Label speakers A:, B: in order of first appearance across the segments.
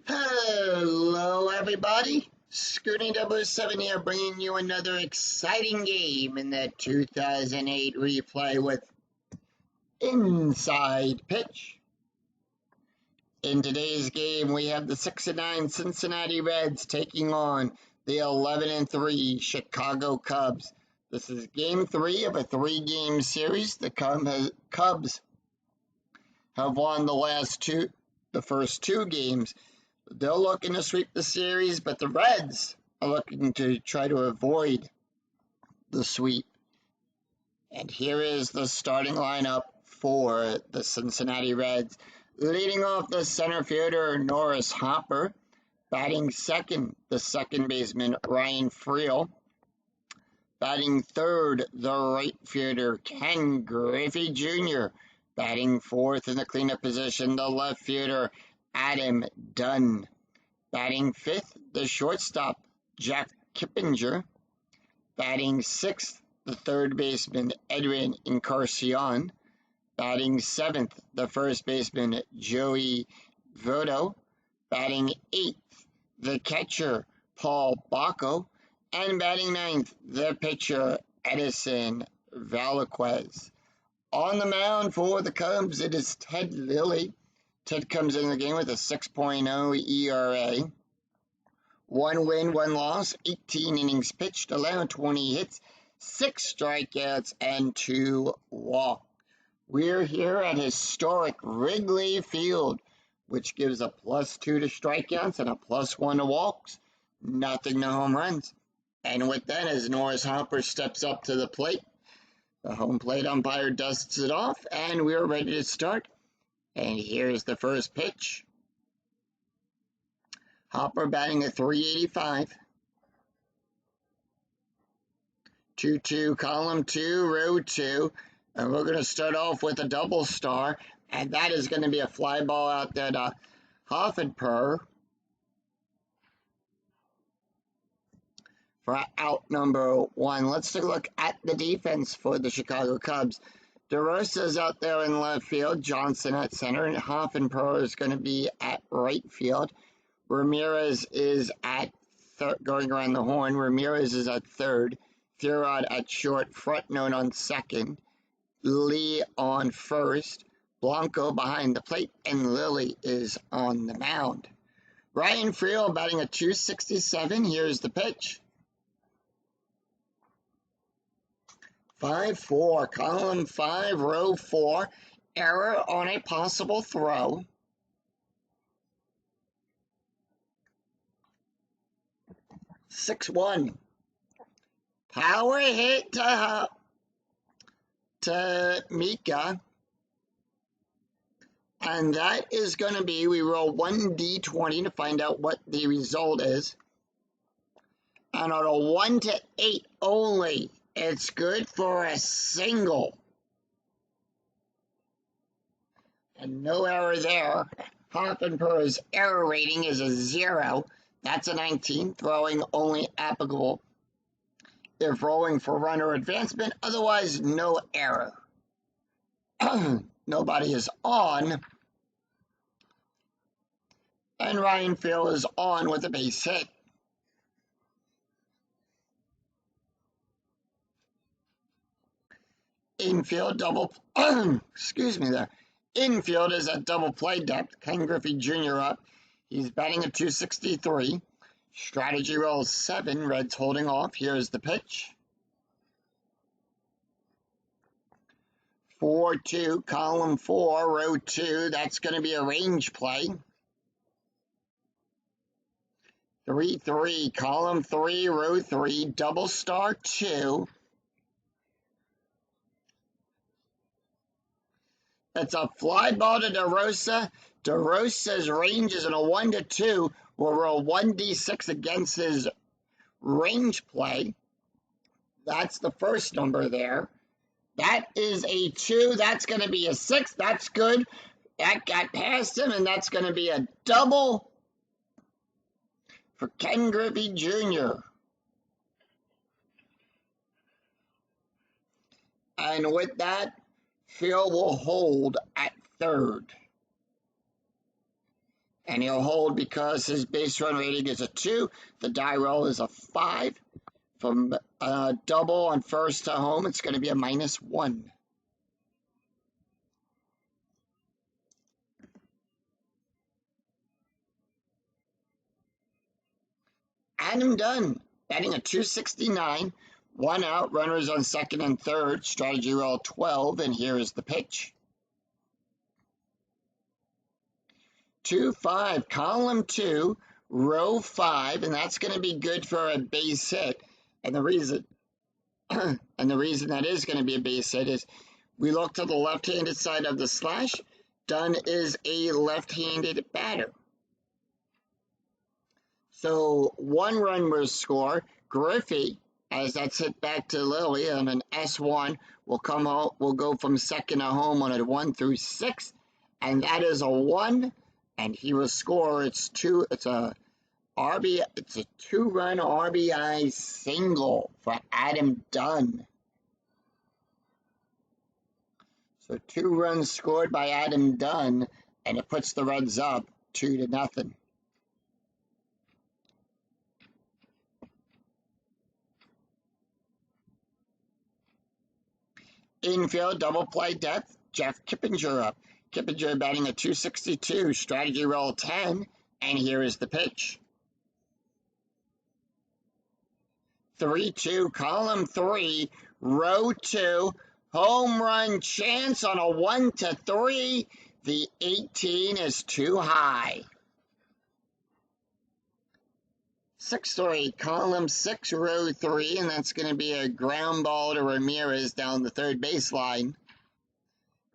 A: Hello, everybody. Scooty 007 here, bringing you another exciting game in the 2008 replay with Inside Pitch. In today's game, we have the 6-9 Cincinnati Reds taking on the 11-3 Chicago Cubs. This is Game 3 of a 3-game series. The Cubs have won the first two games. They're looking to sweep the series, but the Reds are looking to try to avoid the sweep. And here is the starting lineup for the Cincinnati Reds. Leading off the center fielder, Norris Hopper. Batting second, the second baseman, Ryan Freel. Batting third, the right fielder, Ken Griffey Jr. Batting fourth in the cleanup position, the left fielder, Adam Dunn. Batting fifth, the shortstop, Jack Kippinger. Batting sixth, the third baseman, Edwin Encarnacion. Batting seventh, the first baseman, Joey Votto. Batting eighth, the catcher, Paul Bacco. And batting ninth, the pitcher, Edison Velasquez. On the mound for the Cubs, it is Ted Lilly. Ted comes in the game with a 6.0 ERA. 1 win, 1 loss, 18 innings pitched, allowed 20 hits, 6 strikeouts, and 2 walks. We're here at historic Wrigley Field, which gives a +2 to strikeouts and a +1 to walks. Nothing to home runs. And with that, as Norris Hopper steps up to the plate, the home plate umpire dusts it off, and we're ready to start. And here's the first pitch. Hopper batting at .385. 2-2, column 2, row 2. And we're going to start off with a double star. And that is going to be a fly ball out there to Hoffenper for out number 1. Let's take a look at the defense for the Chicago Cubs. DeRosa's out there in left field, Johnson at center, and Hoffenper is going to be at right field. Ramirez is at going around the horn. Ramirez is at third. Thurrott at short, Frontnone on second. Lee on first. Blanco behind the plate, and Lilly is on the mound. Ryan Freel batting at .267. Here's the pitch. 5-4, column 5, row 4, error on a possible throw. (6-1), power hit to Mika, and that is going to be, we roll 1d20 to find out what the result is, and on a 1 to 8 only, it's good for a single. And no error there. Hoffenper's error rating is a 0. That's a 19. Throwing only applicable if rolling for run or advancement. Otherwise, no error. Nobody is on. And Ryan Freel is on with a base hit. Infield double, excuse me there. Infield is at double play depth. Ken Griffey Jr. up. He's batting at .263. Strategy rolls 7. Reds holding off. Here's the pitch. 4-2, column 4, row 2. That's going to be a range play. 3-3, column 3, row 3, double star 2. It's a fly ball to DeRosa. DeRosa's range is in a 1 to 2. We'll roll 1d6 against his range play. That's the first number there. That is a 2. That's going to be a 6. That's good. That got past him, and that's going to be a double for Ken Griffey Jr. And with that, Phil will hold at third. And he'll hold because his base run rating is a 2. The die roll is a 5. From double on first to home, it's going to be a -1. Adam Dunn, batting a 269. 1 out, runners on second and third. Strategy roll 12, and here is the pitch. 2-5, column 2, row 5, and that's going to be good for a base hit. And the reason that is going to be a base hit is we look to the left-handed side of the slash. Dunn is a left-handed batter. So 1 run will score. Griffey, as that's hit back to Lily on an S1, will come out. Will go from second to home on a 1 through 6, and that is a 1. And he will score. It's a 2-run RBI single for Adam Dunn. So 2 runs scored by Adam Dunn, and it puts the Reds up 2-0. Infield double play depth, Jeff Kippinger up. Kippinger batting a 262, strategy roll 10, and here is the pitch. 3-2, column 3, row 2, home run chance on a 1-3. The 18 is too high. 6-3, column 6, row 3, and that's going to be a ground ball to Ramirez down the third baseline.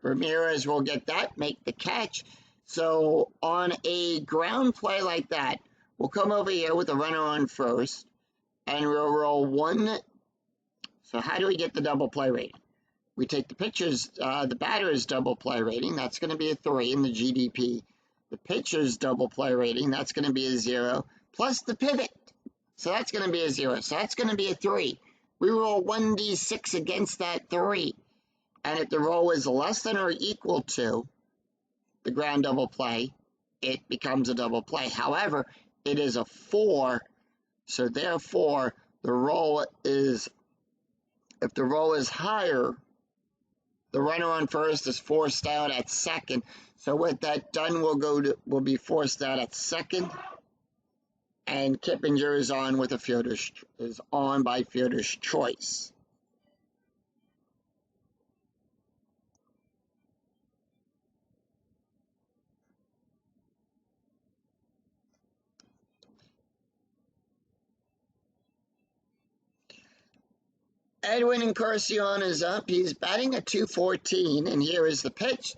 A: Ramirez will get that, make the catch. So on a ground play like that, we'll come over here with a runner on first, and we'll roll 1. So how do we get the double play rating? We take the batter's double play rating, that's going to be a 3 in the GDP. The pitcher's double play rating, that's going to be a 0, plus the pivot. So that's going to be a 0. So that's going to be a 3. We roll 1d6 against that 3. And if the roll is less than or equal to the ground double play, it becomes a double play. However, it is a 4, so therefore the roll is, if the roll is higher, the runner on first is forced out at second. So with that, Dunn will be forced out at second, and Kippinger is on by fielder's choice. Edwin Encarnacion is up. He's batting a 214, and here is the pitch.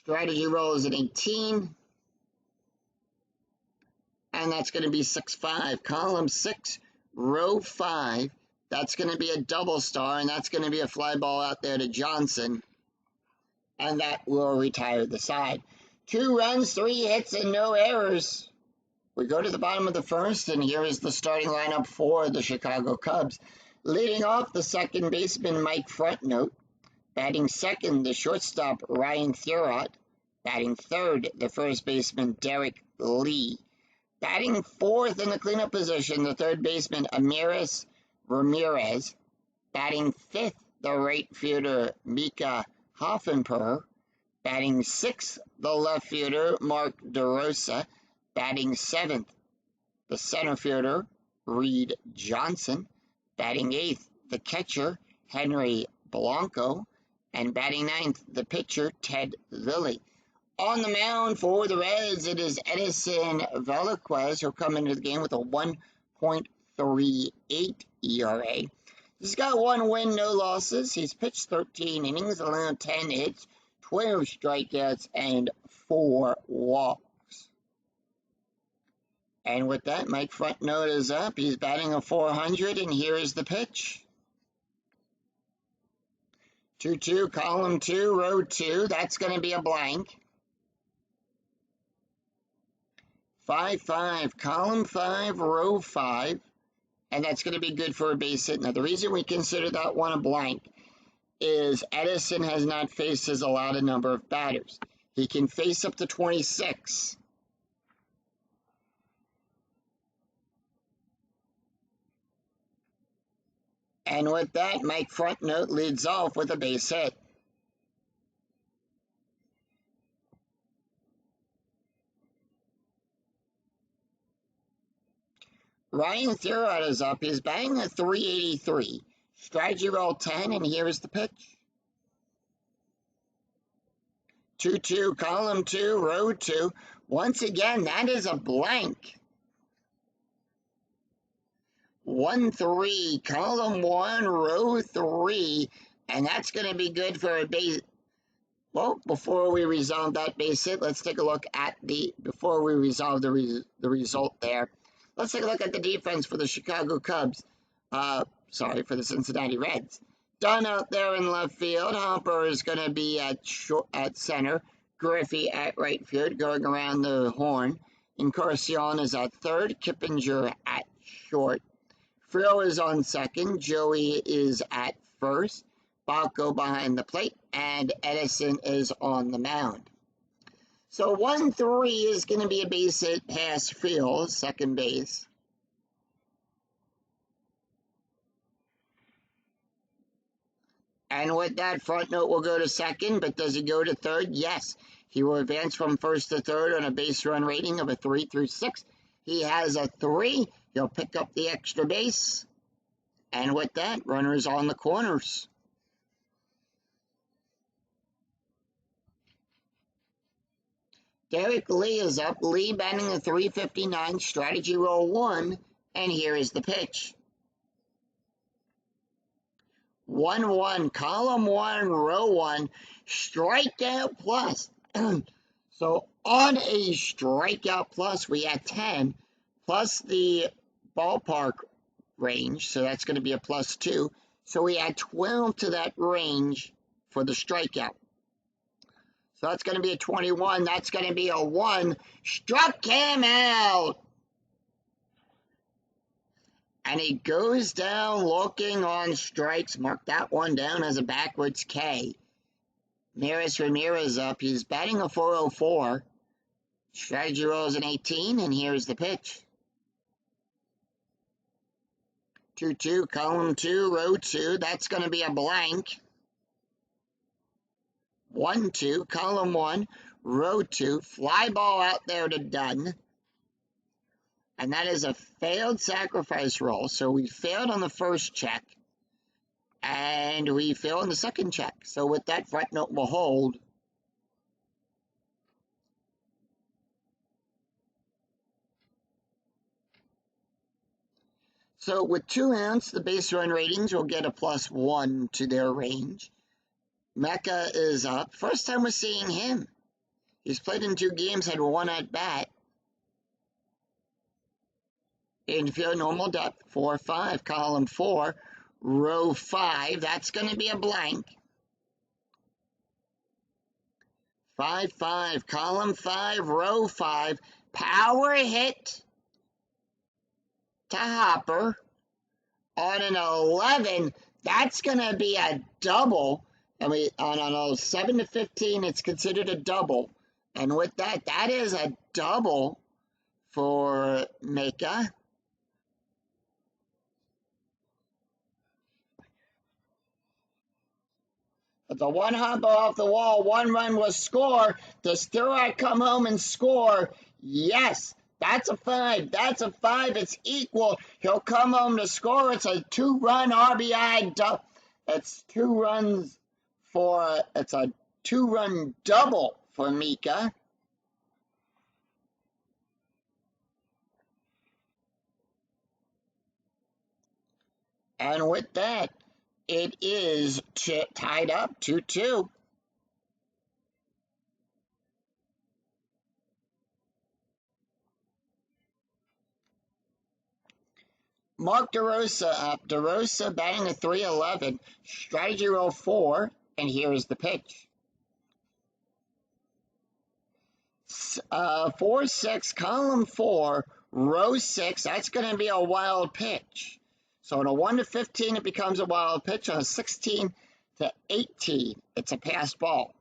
A: Strategy roll is an 18, and that's going to be 6-5. Column 6, row 5. That's going to be a double star, and that's going to be a fly ball out there to Johnson, and that will retire the side. 2 runs, 3 hits, and no errors. We go to the bottom of the first, and here is the starting lineup for the Chicago Cubs. Leading off, the second baseman, Mike Frontnote. Batting second, the shortstop, Ryan Thurot. Batting third, the first baseman, Derek Lee. Batting fourth in the cleanup position, the third baseman, Amaris Ramirez. Batting fifth, the right fielder, Mika Hoffenper. Batting sixth, the left fielder, Mark DeRosa. Batting seventh, the center fielder, Reed Johnson. Batting eighth, the catcher, Henry Blanco. And batting ninth, the pitcher, Ted Lilly. On the mound for the Reds, it is Edison Velasquez, who'll come into the game with a 1.38 ERA. He's got 1 win, no losses. He's pitched 13 innings, allowed 10 hits, 12 strikeouts, and 4 walks. And with that, Mike Frontnote is up. He's batting a 400, and here is the pitch. 2-2, column 2, row 2. That's going to be a blank. 5-5, column 5, row 5. And that's going to be good for a base hit. Now, the reason we consider that one a blank is Edison has not faced his allotted number of batters. He can face up to 26. And with that, Mike Frontnote leads off with a base hit. Ryan Thurot is up. He's batting a .383. Strategy roll 10, and here is the pitch. 2-2, column 2, row 2. Once again, that is a blank. 1-3, column 1, row 3, and that's going to be good for a base. Well, before we resolve that base hit, let's take a look at before we resolve the result there. Let's take a look at the defense for the Chicago Cubs. For the Cincinnati Reds. Dunn out there in left field. Hopper is going to be at center. Griffey at right field, going around the horn. Encarnacion is at third. Kippinger at short. Frill is on second. Joey is at first. Balco behind the plate. And Edison is on the mound. So 1-3 is going to be a base hit past Frill, second base. And with that, Frontnote will go to second, but does he go to third? Yes. He will advance from first to third on a base run rating of a 3 through 6. He has a 3. He'll pick up the extra base. And with that, runners on the corners. Derek Lee is up. Lee batting a .359, strategy roll 1, and here is the pitch. 1-1, column 1, row 1, strikeout plus. So on a strikeout plus, we had 10, plus the ballpark range, so that's going to be a +2. So we add 12 to that range for the strikeout. So that's going to be a 21. That's going to be a 1. Struck him out. And he goes down looking on strikes. Mark that one down as a backwards K. Ramirez up. He's batting a .404. Strategy rolls an 18, and here's the pitch. 2-2, column 2, row 2. That's going to be a blank. 1-2, column 1, row 2. Fly ball out there to Dunn. And that is a failed sacrifice roll. So we failed on the first check. And we failed on the second check. So with that, Frontnote will hold. So with 2 outs, the base run ratings will get a +1 to their range. Mecca is up. First time we're seeing him. He's played in 2 games, had 1 at bat. Infield normal depth, 4-5, column 4, row 5. That's going to be a blank. 5-5, column 5, row 5. Power hit to Hopper on an 11. That's going to be a double. And on a 7 to 15, it's considered a double. And with that, that is a double for Mecca. But the 1 hop off the wall, 1 run was score. Does Thurot come home and score? Yes. That's a 5. That's a 5. It's equal. He'll come home to score. It's a 2-run RBI. It's 2 runs for. It's a 2-run double for Mecca. And with that, it is tied up 2-2. Mark DeRosa up. DeRosa batting a .311. Strategy roll 4, and here is the pitch. 4-6, column 4, row 6. That's going to be a wild pitch. So on a 1 to 15, it becomes a wild pitch. On a 16 to 18, it's a pass ball.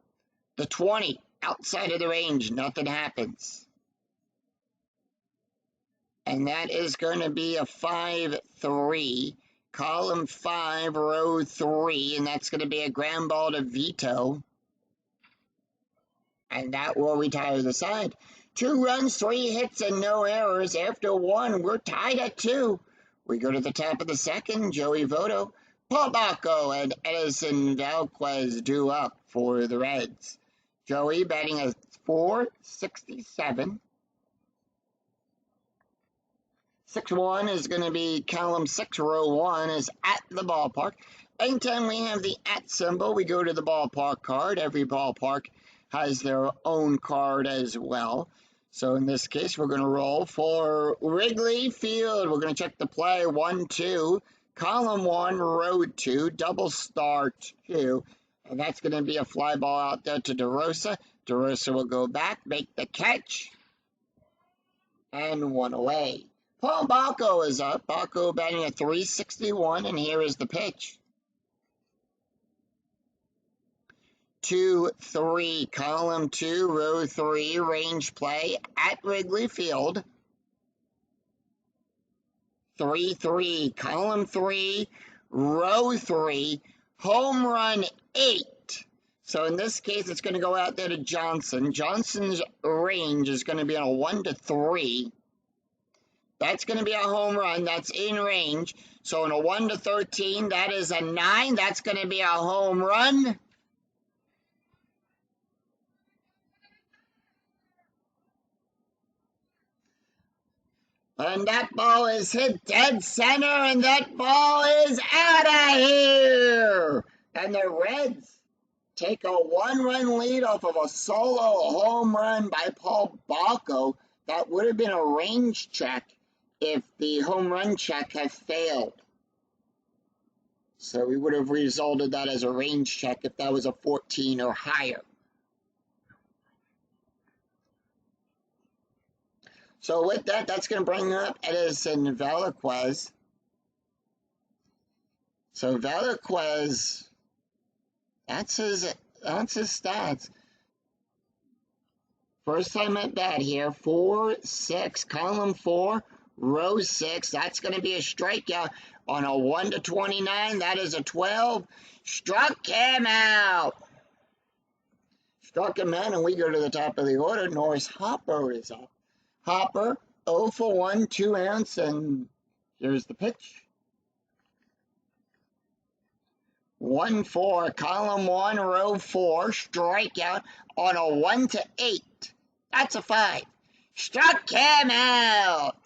A: The 20, outside of the range, nothing happens. And that is going to be a 5-3, column 5, row 3, and that's going to be a ground ball to Vito. And that will retire the side. 2 runs, 3 hits, and no errors. After 1, we're tied at 2. We go to the top of the second. Joey Votto, Paul Bacco, and Edison Valquez due up for the Reds. Joey batting a .467. 6-1 is going to be column 6, row 1 is at the ballpark. Anytime we have the at symbol, we go to the ballpark card. Every ballpark has their own card as well. So in this case, we're going to roll for Wrigley Field. We're going to check the play. 1, 2, column 1, row 2, double star 2. And that's going to be a fly ball out there to DeRosa. DeRosa will go back, make the catch, and 1 away. Paul Bacco is up. Bacco batting a .361, and here is the pitch. 2, 3, column 2, row 3, range play at Wrigley Field. 3, 3, column 3, row 3, home run 8. So in this case, it's going to go out there to Johnson. Johnson's range is going to be on a 1 to 3. That's going to be a home run. That's in range. So in a 1 to 13, that is a 9. That's going to be a home run. And that ball is hit dead center, and that ball is out of here. And the Reds take a 1-run lead off of a solo home run by Paul Bacco. That would have been a range check if the home run check had failed. So we would have resulted that as a range check if that was a 14 or higher. So with that, that's going to bring up Edison Valquez. So Valquez, that's his stats. First time at bat here, 4, 6, column 4, row 6. That's going to be a strikeout on a 1 to 29. That is a 12. Struck him out. Struck him out, and we go to the top of the order. Norris Hopper is up. Hopper, 0 for 1, 2 outs, and here's the pitch. 1, 4, column 1, row 4, strikeout on a 1 to 8. That's a 5. Struck him out.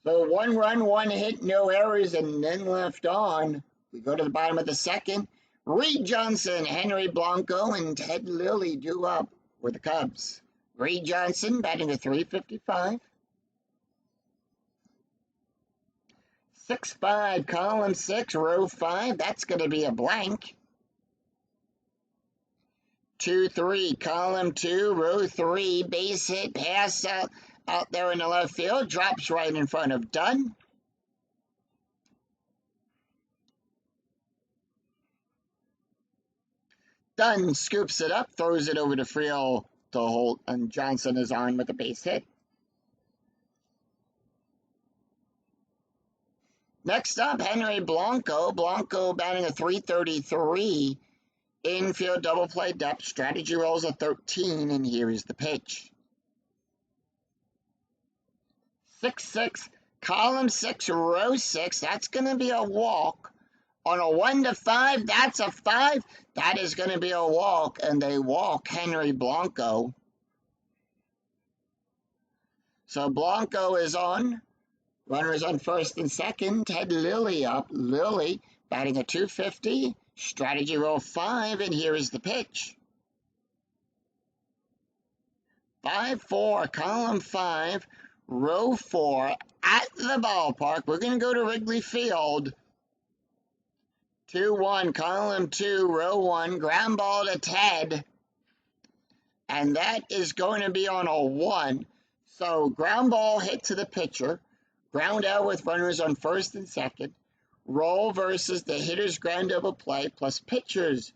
A: So 1 run, 1 hit, no errors, and then left on. We go to the bottom of the second. Reed Johnson, Henry Blanco, and Ted Lilly due up with the Cubs. Reed Johnson batting a .355. 6-5, column 6, row 5. That's going to be a blank. 2, 3, column 2, row 3. Base hit, pass out there in the left field. Drops right in front of Dunn. Dunn scoops it up, throws it over to Friel to Holt, and Johnson is on with a base hit. Next up, Henry Blanco. Blanco batting a .333. Infield double play depth. Strategy rolls a 13, and here is the pitch. 6-6, column 6, row 6. That's going to be a walk. On a 1 to 5, that's a 5. That is going to be a walk, and they walk Henry Blanco. So Blanco is on. Runners on first and second. Ted Lilly up. Lilly batting a .250. Strategy roll 5, and here is the pitch. 5-4, column 5, row 4, at the ballpark. We're going to go to Wrigley Field. 2-1, column 2, row 1, ground ball to Ted. And that is going to be on a 1. So ground ball hit to the pitcher. Ground out with runners on first and second. Roll versus the hitter's ground double play plus pitcher's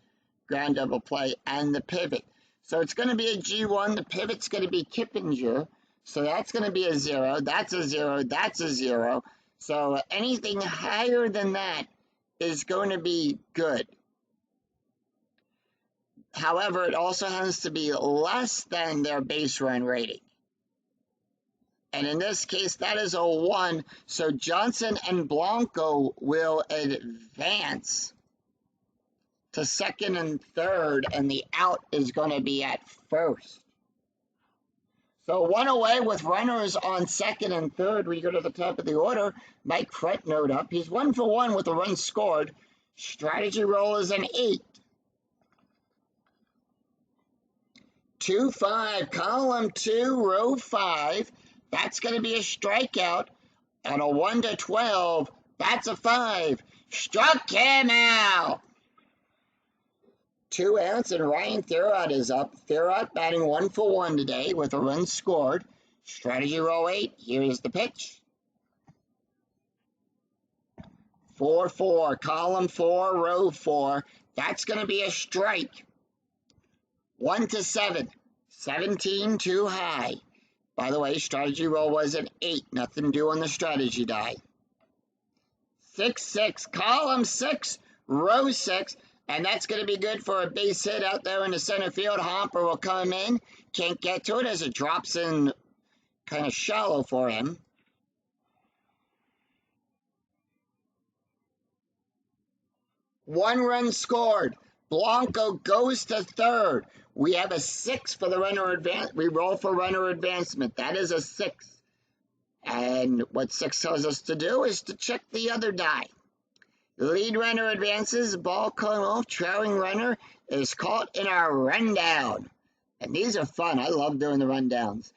A: ground double play and the pivot. So it's going to be a G1. The pivot's going to be Kippinger. So that's going to be a 0. That's a 0. That's a 0. So anything higher than that is going to be good. However, it also has to be less than their base run rating. And in this case, that is a 1. So Johnson and Blanco will advance to second and third, and the out is going to be at first. So one away with runners on second and third. We go to the top of the order. Mike Fretnote up. He's 1 for 1 with a run scored. Strategy roll is an 8. 2-5, column 2, row 5. That's going to be a strikeout. And a 1 to 12. That's a 5. Struck him out. 2 outs, and Ryan Thurrott is up. Thurrott batting 1 for 1 today with a run scored. Strategy roll 8. Here's the pitch. 4-4, column 4, row 4. That's going to be a strike. 1 to 7. 17 too high. By the way, strategy roll was an 8. Nothing to do on the strategy die. 6-6, column 6, row 6. And that's going to be good for a base hit out there in the center field. Homper will come in. Can't get to it as it drops in kind of shallow for him. One run scored. Blanco goes to third. We have a 6 for the runner advance. We roll for runner advancement. That is a 6. And what 6 tells us to do is to check the other die. The lead runner advances. Ball coming off. Trailing runner is caught in our rundown. And these are fun. I love doing the rundowns.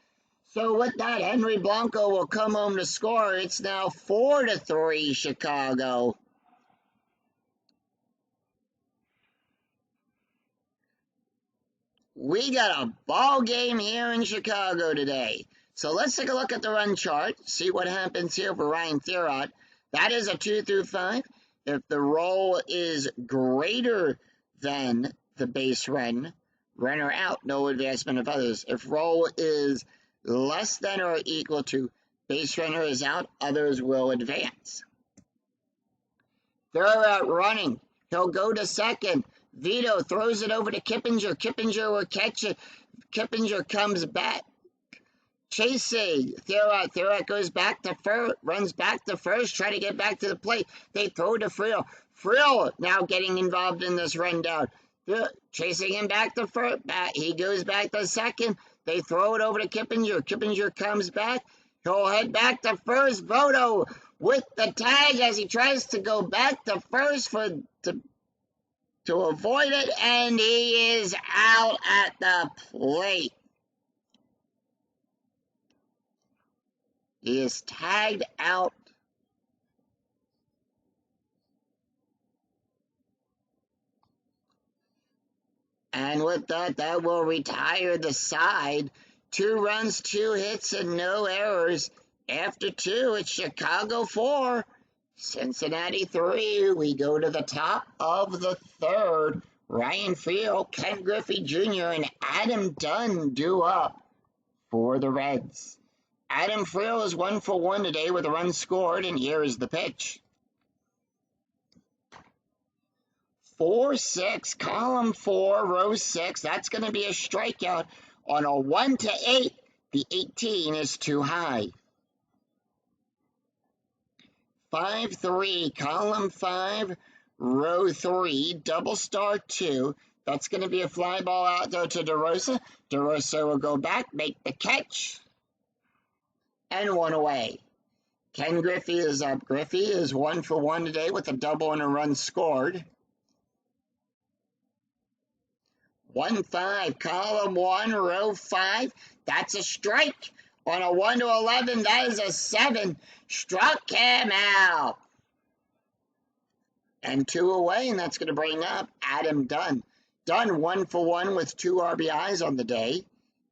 A: So with that, Henry Blanco will come home to score. It's now 4-3 Chicago. We got a ball game here in Chicago today. So let's take a look at the run chart. See what happens here for Ryan Thurrott. That is a 2 through 5. If the roll is greater than the base run, runner out, no advancement of others. If roll is less than or equal to base runner is out, others will advance. Thurrott running. He'll go to second. Vito throws it over to Kippinger. Kippinger will catch it. Kippinger comes back. Chasing Thurrott. Thurrott goes back to first, runs back to first, try to get back to the plate. They throw to Frill. Frill now getting involved in this rundown. Chasing him back to first. He goes back to second. They throw it over to Kippinger. Kippinger comes back. He'll head back to first. Voto with the tag as he tries to go back to first to avoid it, and he is out at the plate. He is tagged out. And with that, that will retire the side. 2 runs, 2 hits, and no errors. After 2, it's Chicago 4, Cincinnati 3. We go to the top of the third. Ryan Friel, Ken Griffey Jr., and Adam Dunn due up for the Reds. Adam Friel is 1 for 1 today with a run scored, and here is the pitch. 4-6, column 4, row 6. That's going to be a strikeout on a 1 to 8. The 18 is too high. 5-3, column 5, row 3, double star 2. That's going to be a fly ball out there to DeRosa. DeRosa will go back, make the catch, and 1 away. Ken Griffey is up. Griffey is 1 for 1 today with a double and a run scored. 1-5, column 1, row 5. That's a strike. On a 1 to 11, that is a 7. Struck him out. And 2 away, and that's going to bring up Adam Dunn. Dunn 1 for 1 with 2 RBIs on the day.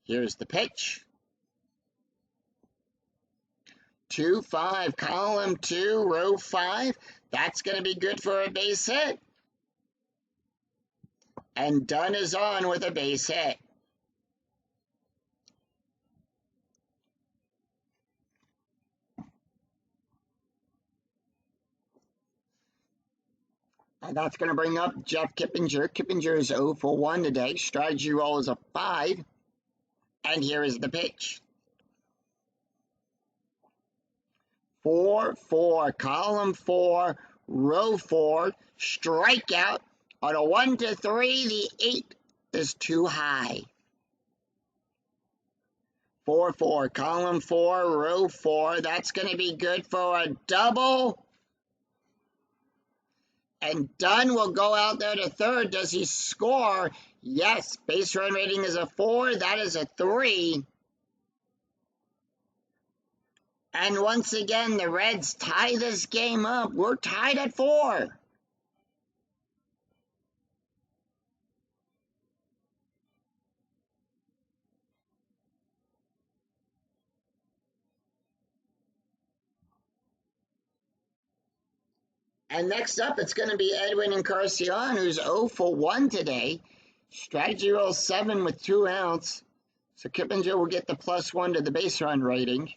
A: Here's the pitch. 2-5, column 2, row 5. That's going to be good for a base hit. And Dunn is on with a base hit. And that's going to bring up Jeff Kippinger. Kippinger is 0 for 1 today. Strategy roll is a 5. And here is the pitch. 4-4, column 4, row 4, strikeout. On a 1-3, the 8 is too high. 4-4, column 4, row 4. That's going to be good for a double. And Dunn will go out there to third. Does he score? Yes. Base run rating is a 4. That is a 3. And once again, the Reds tie this game up. We're tied at 4. And next up, it's going to be Edwin Encarnacion, who's 0 for 1 today. Strategy roll 7 with 2 outs. So Kippinger will get the +1 to the base run rating.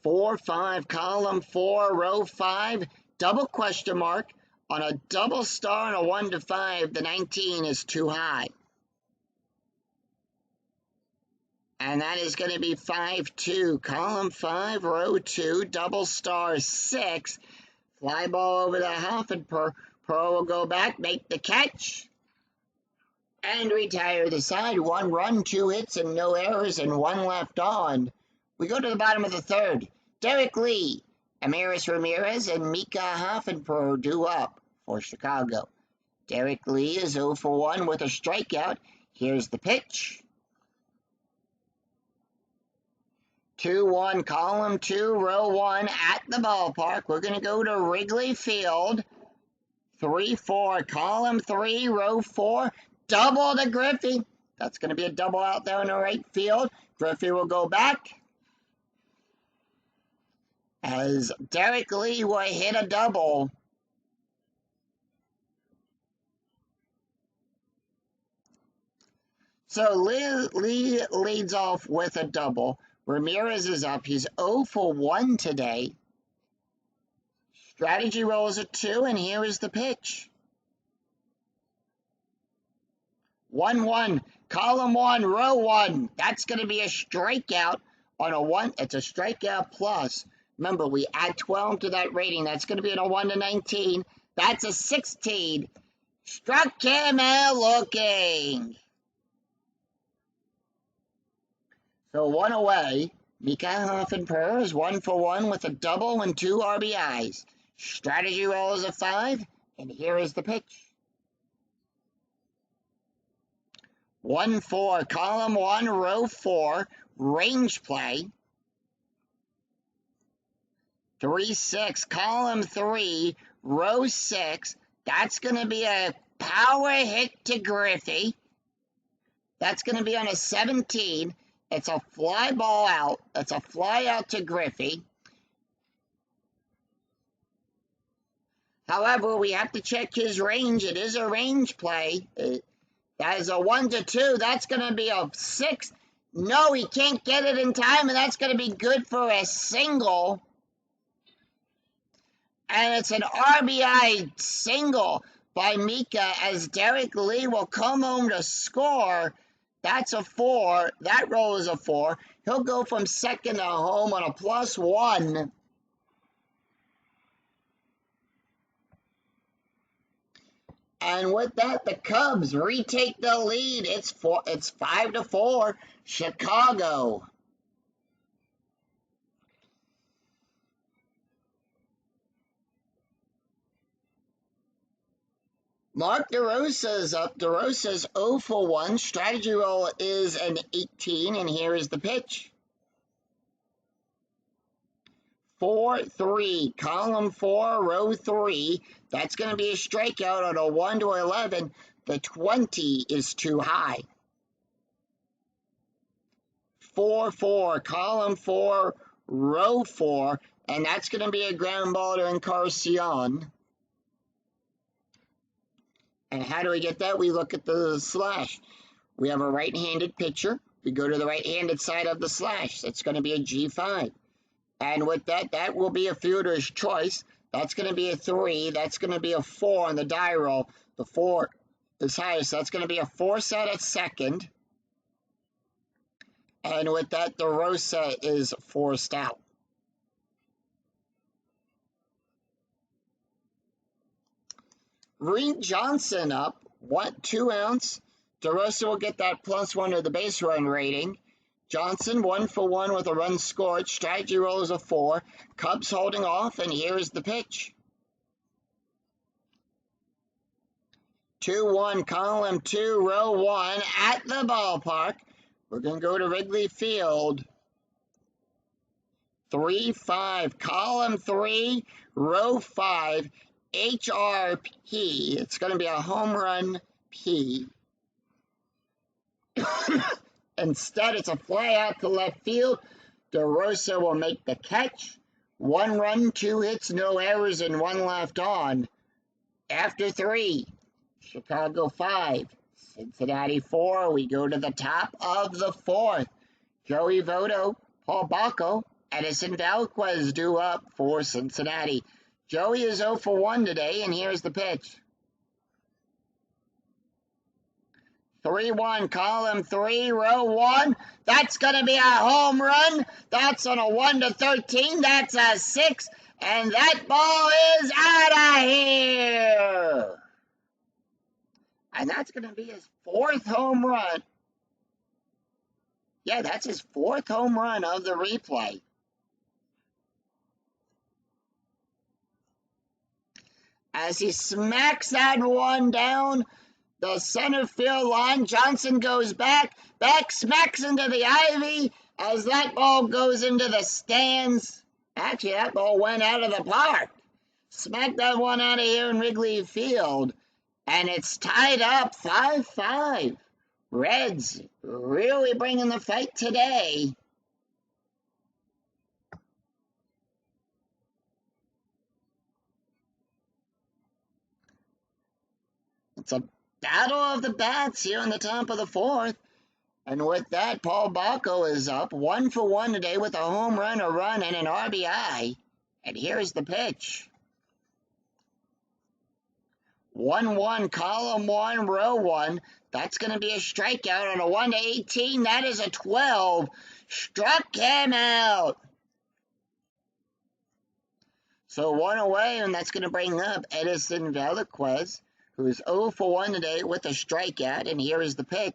A: 4-5, column 4, row 5, double question mark. On a double star and a 1-5, the 19 is too high. And that is going to be 5-2, column 5, row 2, double star 6. Fly ball over the half, and Pearl will go back, make the catch, and retire the side. 1 run, 2 hits, and no errors, and 1 left on. We go to the bottom of the third. Derek Lee, Amaris Ramirez, and Mika Hoffenper due up for Chicago. Derek Lee is 0 for 1 with a strikeout. Here's the pitch. 2-1, column 2, row 1 at the ballpark. We're going to go to Wrigley Field. 3-4, column 3, row 4, double to Griffey. That's going to be a double out there in the right field. Griffey will go back, as Derek Lee will hit a double. So Lee leads off with a double. Ramirez is up. He's 0 for 1 today. Strategy roll is a 2, and here is the pitch. 1-1, column 1, row 1. That's going to be a strikeout on a 1. It's a strikeout plus. Remember, we add 12 to that rating. That's going to be on a 1-19. That's a 16. Struck him out looking. So 1 away. Mika Hoffenper is 1 for 1 with a double and 2 RBIs. Strategy roll is a 5, and here is the pitch. 1-4, column 1, row 4, range play. 3-6, column 3, row 6. That's going to be a power hit to Griffey. That's going to be on a 17. It's a fly ball out. It's a fly out to Griffey. However, we have to check his range. It is a range play. That is a 1-2. That's going to be a 6. No, he can't get it in time, and that's going to be good for a single. And it's an RBI single by Mika, as Derek Lee will come home to score. That's a 4. That roll is a 4. He'll go from second to home on a +1. And with that, the Cubs retake the lead. It's 5-4, Chicago. Mark DeRosa is up. DeRosa's 0 for 1. Strategy roll is an 18, and here is the pitch. 4-3, column 4, row 3. That's going to be a strikeout on a 1-11. The 20 is too high. 4-4, column 4, row 4. And that's going to be a ground ball to Encarnacion. And how do we get that? We look at the slash. We have a right-handed pitcher. We go to the right-handed side of the slash. That's going to be a G5. And with that, that will be a fielder's choice. That's going to be a 3. That's going to be a 4 on the die roll. The 4 is highest. That's going to be a 4 set at second. And with that, the row set is forced out. Reed Johnson up, 2 ounce. DeRosa will get that +1 to the base run rating. Johnson 1 for 1 with a run scored. Strategy roll is a 4. Cubs holding off, and here's the pitch. 2-1, column 2, row 1 at the ballpark. We're going to go to Wrigley Field. 3-5, column 3, row 5, HRP. It's going to be a home run P. Instead, it's a fly out to left field. DeRosa will make the catch. 1 run, 2 hits, no errors, and 1 left on. After 3, Chicago 5, Cincinnati 4. We go to the top of the 4th. Joey Votto, Paul Bacco, Edison Valquez due up for Cincinnati. Joey is 0 for 1 today, and here's the pitch. 3-1, column 3, row 1. That's going to be a home run. That's on a 1-13. That's a 6. And that ball is out of here. And that's going to be his 4th home run. Yeah, that's his 4th home run of the replay. As he smacks that one down the center field line, Johnson goes back, smacks into the ivy as that ball goes into the stands. Actually, that ball went out of the park. Smacked that one out of here in Wrigley Field. And it's tied up 5-5. Reds really bringing the fight today. It's a battle of the bats here on the top of the 4th. And with that, Paul Bacco is up 1 for 1 today with a home run, a run, and an RBI. And here's the pitch. 1-1, column 1, row 1. That's going to be a strikeout on a 1-18. That is a 12. Struck him out. So 1 away, and that's going to bring up Edison Valquez, who's 0 for 1 today with a strikeout. And here is the pitch.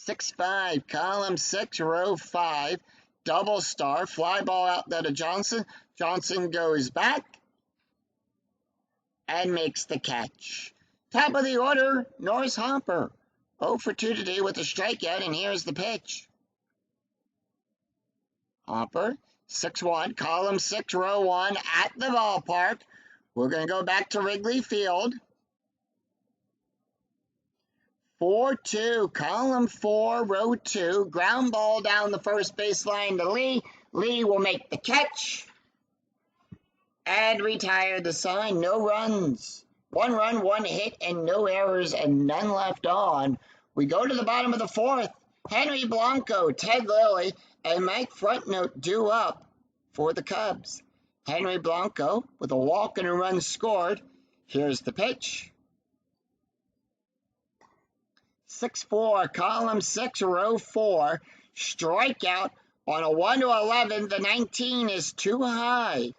A: 6-5, column 6, row 5. Double star, fly ball out there to Johnson. Johnson goes back and makes the catch. Top of the order, Norris Hopper. 0 for 2 today with a strikeout, and here's the pitch. Hopper, 6-1, column 6, row 1 at the ballpark. We're going to go back to Wrigley Field. 4-2, column 4, row 2. Ground ball down the first baseline to Lee. Lee will make the catch and retire the sign. No runs. 1 run, 1 hit, and no errors, and none left on. We go to the bottom of the 4th. Henry Blanco, Ted Lilly, and Mike Frontnote due up for the Cubs. Henry Blanco with a walk and a run scored. Here's the pitch. 6-4, column 6, row 4. Strikeout on a 1-11. The 19 is too high.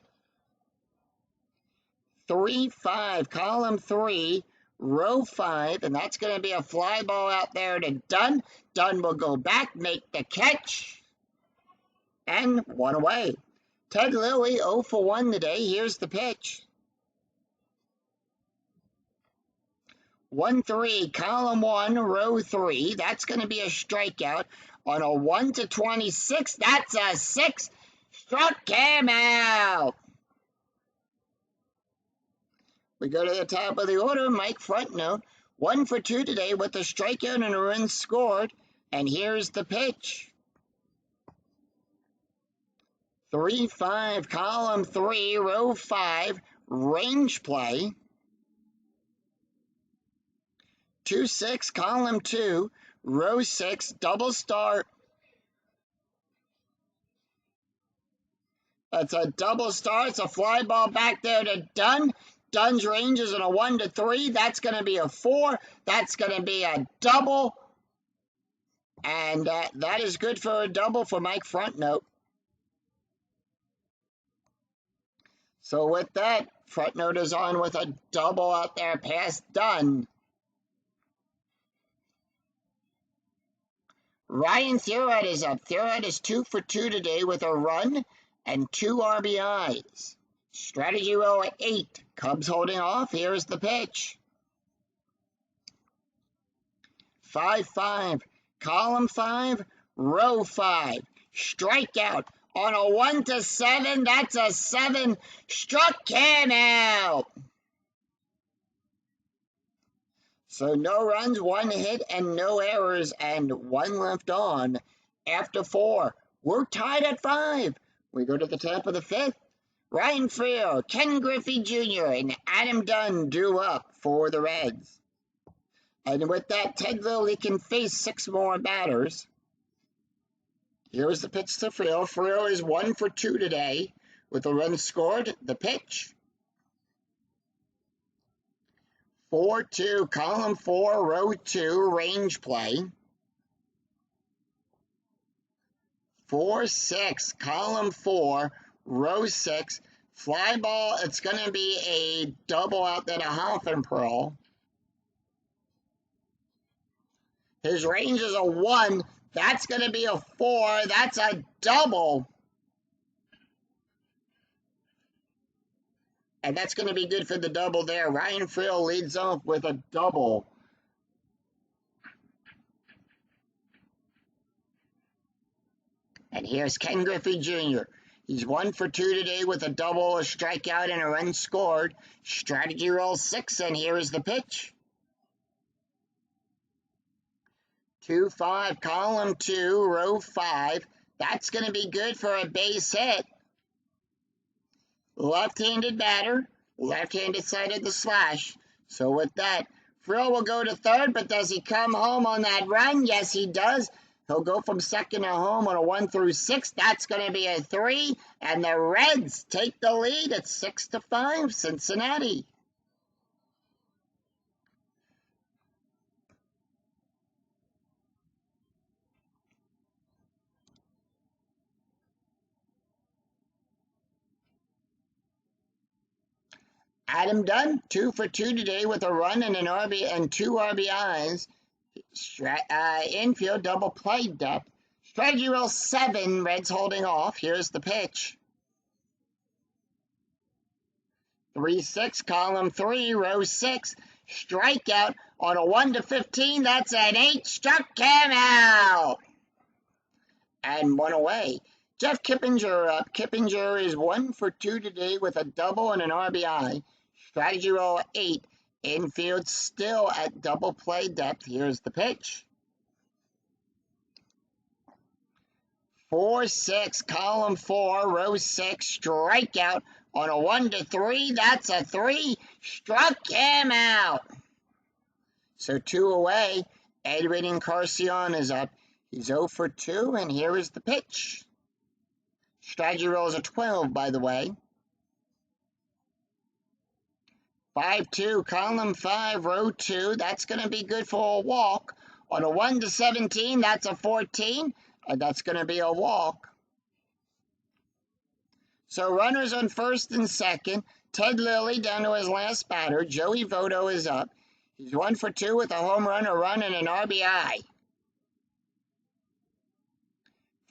A: 3-5, column 3, row 5. And that's going to be a fly ball out there to Dunn. Dunn will go back, make the catch. And 1 away. Ted Lilly, 0 for 1 today. Here's the pitch. 1-3, column 1, row 3. That's going to be a strikeout on a 1-26. That's a 6. Struck him out. We go to the top of the order. Mike Frontnote, 1 for 2 today with a strikeout and a run scored. And here's the pitch. 3-5, column 3, row 5. Range play. 2-6, column 2, row 6, double star. It's a double star. It's a fly ball back there to Dunn. Dunn's range is in a 1 to 3. That's going to be a 4. That's going to be a double. And that is good for a double for Mike Frontnote. So with that, Frontnote is on with a double out there past Dunn. Ryan Thurett is up. Thurett is 2 for 2 today with a run and 2 RBIs. Strategy row at 8. Cubs holding off. Here's the pitch. 5-5. Column 5, row 5. Strikeout on a 1 to 7. That's a 7. Struck him out. So no runs, 1 hit, and no errors, and 1 left on after 4. We're tied at 5. We go to the top of the 5th. Ryan Freo, Ken Griffey Jr., and Adam Dunn due up for the Reds. And with that, Ted Lilly can face 6 more batters. Here's the pitch to Freo. Freo is 1 for 2 today with a run scored. The pitch. 4-2, column 4, row 2, range play. 4-6, column 4, row 6, fly ball. It's going to be a double out there to Hoffenperl. His range is a 1. That's going to be a 4. That's a double. And that's going to be good for the double there. Ryan Freo leads off with a double. And here's Ken Griffey Jr. He's 1 for 2 today with a double, a strikeout, and a run scored. Strategy roll 6, and here is the pitch. 2-5, column 2, row 5. That's going to be good for a base hit. Left-handed batter, left-handed side of the slash. So with that, Freo will go to third, but does he come home on that run? Yes, he does. He'll go from second to home on a 1 through 6. That's going to be a 3, and the Reds take the lead at 6-5, Cincinnati. Adam Dunn, 2 for 2 today with a run and an RB and 2 RBIs. Infield double play depth. Strategy roll 7, Reds holding off. Here's the pitch. 3-6, column 3, row 6. Strikeout on a 1 to 15. That's an 8. Struck him out. And 1 away. Jeff Kippinger up. Kippinger is 1 for 2 today with a double and an RBI. Strategy roll 8. Infield still at double play depth. Here's the pitch. 4-6, column 4, row 6. Strikeout on a 1 to 3. That's a 3. Struck him out. So 2 away. Edwin Encarnacion is up. He's 0 for 2, and here is the pitch. Strategy roll is a 12, by the way. 5-2, column 5, row 2. That's going to be good for a walk. On a 1 to 17, that's a 14, and that's going to be a walk. So runners on first and second. Ted Lilly down to his last batter. Joey Votto is up. He's 1 for 2 with a home run, a run, and an RBI.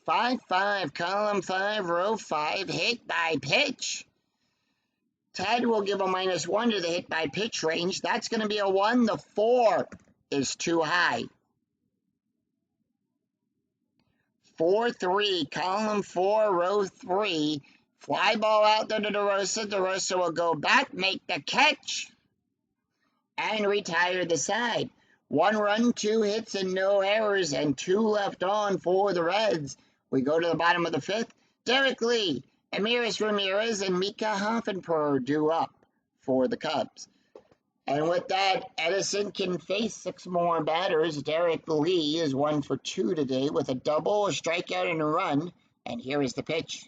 A: 5-5, column 5, row 5, hit by pitch. Ted will give a -1 to the hit by pitch range. That's going to be a 1. The 4 is too high. 4-3, column 4, row 3. Fly ball out there to DeRosa. DeRosa will go back, make the catch, and retire the side. 1 run, 2 hits, and no errors, and 2 left on for the Reds. We go to the bottom of the 5th. Derek Lee, Amiris Ramirez, and Mika Hoffenperl due up for the Cubs. And with that, Edison can face 6 more batters. Derek Lee is 1 for 2 today with a double, a strikeout, and a run. And here is the pitch.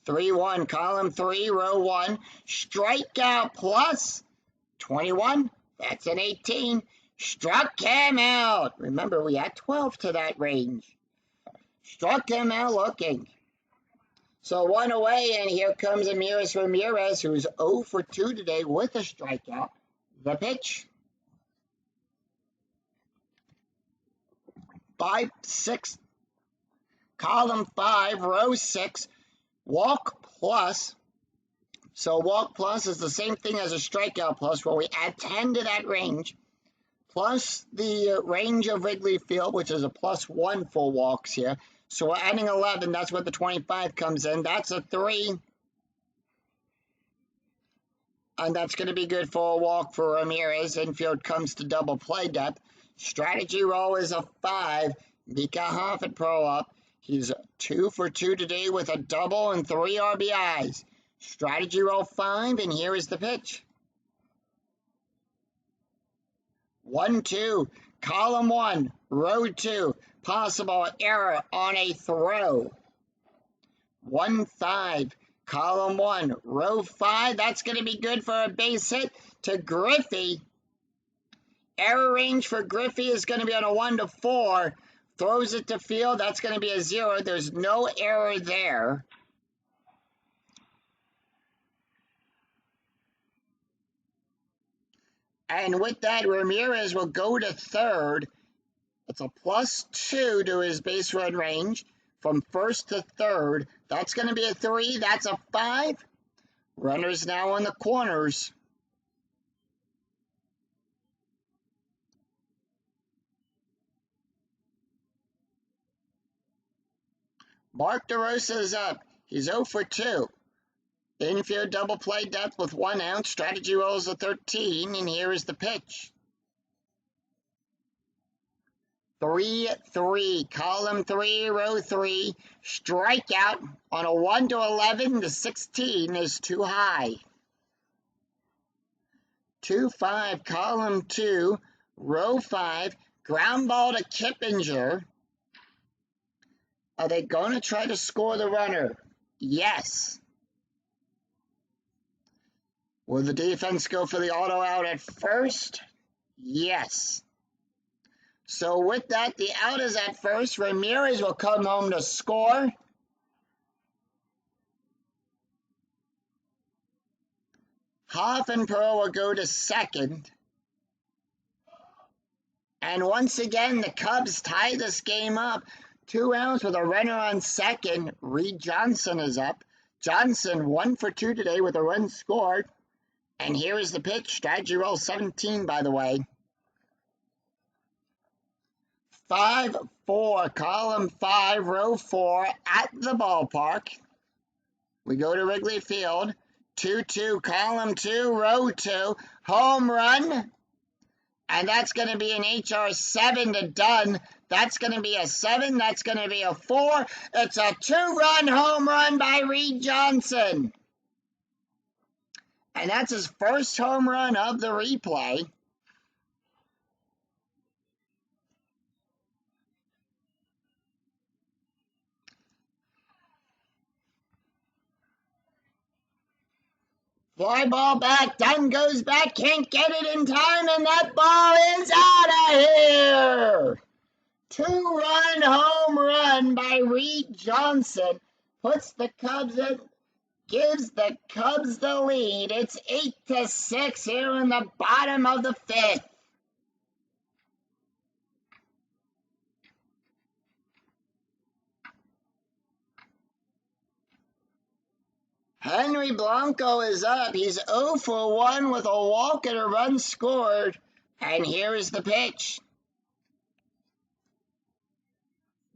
A: 3-1, column 3, row 1. Strikeout plus 21. That's an 18. Struck him out. Remember, we had 12 to that range. Struck him out looking. So 1 away, and here comes Ramirez, who's 0 for 2 today with a strikeout. The pitch. 5-6. Column 5, row 6. Walk plus. So walk plus is the same thing as a strikeout plus, where we add 10 to that range, plus the range of Wrigley Field, which is a +1 for walks here. So we're adding 11. That's where the 25 comes in. That's a 3. And that's going to be good for a walk for Ramirez. Infield comes to double play depth. Strategy roll is a 5. Mika Hoffenpro up. He's 2 for 2 today with a double and 3 RBIs. Strategy roll 5, and here is the pitch. 1-2, column 1, row 2. Possible error on a throw. 1-5, column 1, row 5. That's going to be good for a base hit to Griffey. Error range for Griffey is going to be on a 1 to 4. Throws it to field. That's going to be a 0. There's no error there. And with that, Ramirez will go to third. It's a +2 to his base run range from first to third. That's going to be a 3. That's a 5. Runners now on the corners. Mark DeRosa is up. He's 0 for 2. Infield double play depth with 1 out. Strategy rolls a 13, and here is the pitch. 3-3, column 3, row 3. Strikeout on a 1 to 11 to 16 is too high. 2-5, column 2, row 5. Ground ball to Kippinger. Are they going to try to score the runner? Yes. Will the defense go for the auto out at first? Yes. So with that, the out is at first. Ramirez will come home to score. Hoffenpro will go to second. And once again, the Cubs tie this game up. 2 outs with a runner on second. Reed Johnson is up. Johnson 1 for 2 today with a run scored. And here is the pitch. Strategy roll 17, by the way. 5-4, column 5, row 4, at the ballpark. We go to Wrigley Field. 2-2, column 2, row 2, home run. And that's going to be an HR 7 to Dunn. That's going to be a 7. That's going to be a 4. It's a 2-run home run by Reed Johnson. And that's his first home run of the replay. Fly ball back, Dunn goes back, can't get it in time, and that ball is out of here! 2-run home run by Reed Johnson puts the Cubs in, gives the Cubs the lead. It's 8-6 here in the bottom of the 5th. Henry Blanco is up. He's 0 for 1 with a walk and a run scored. And here is the pitch.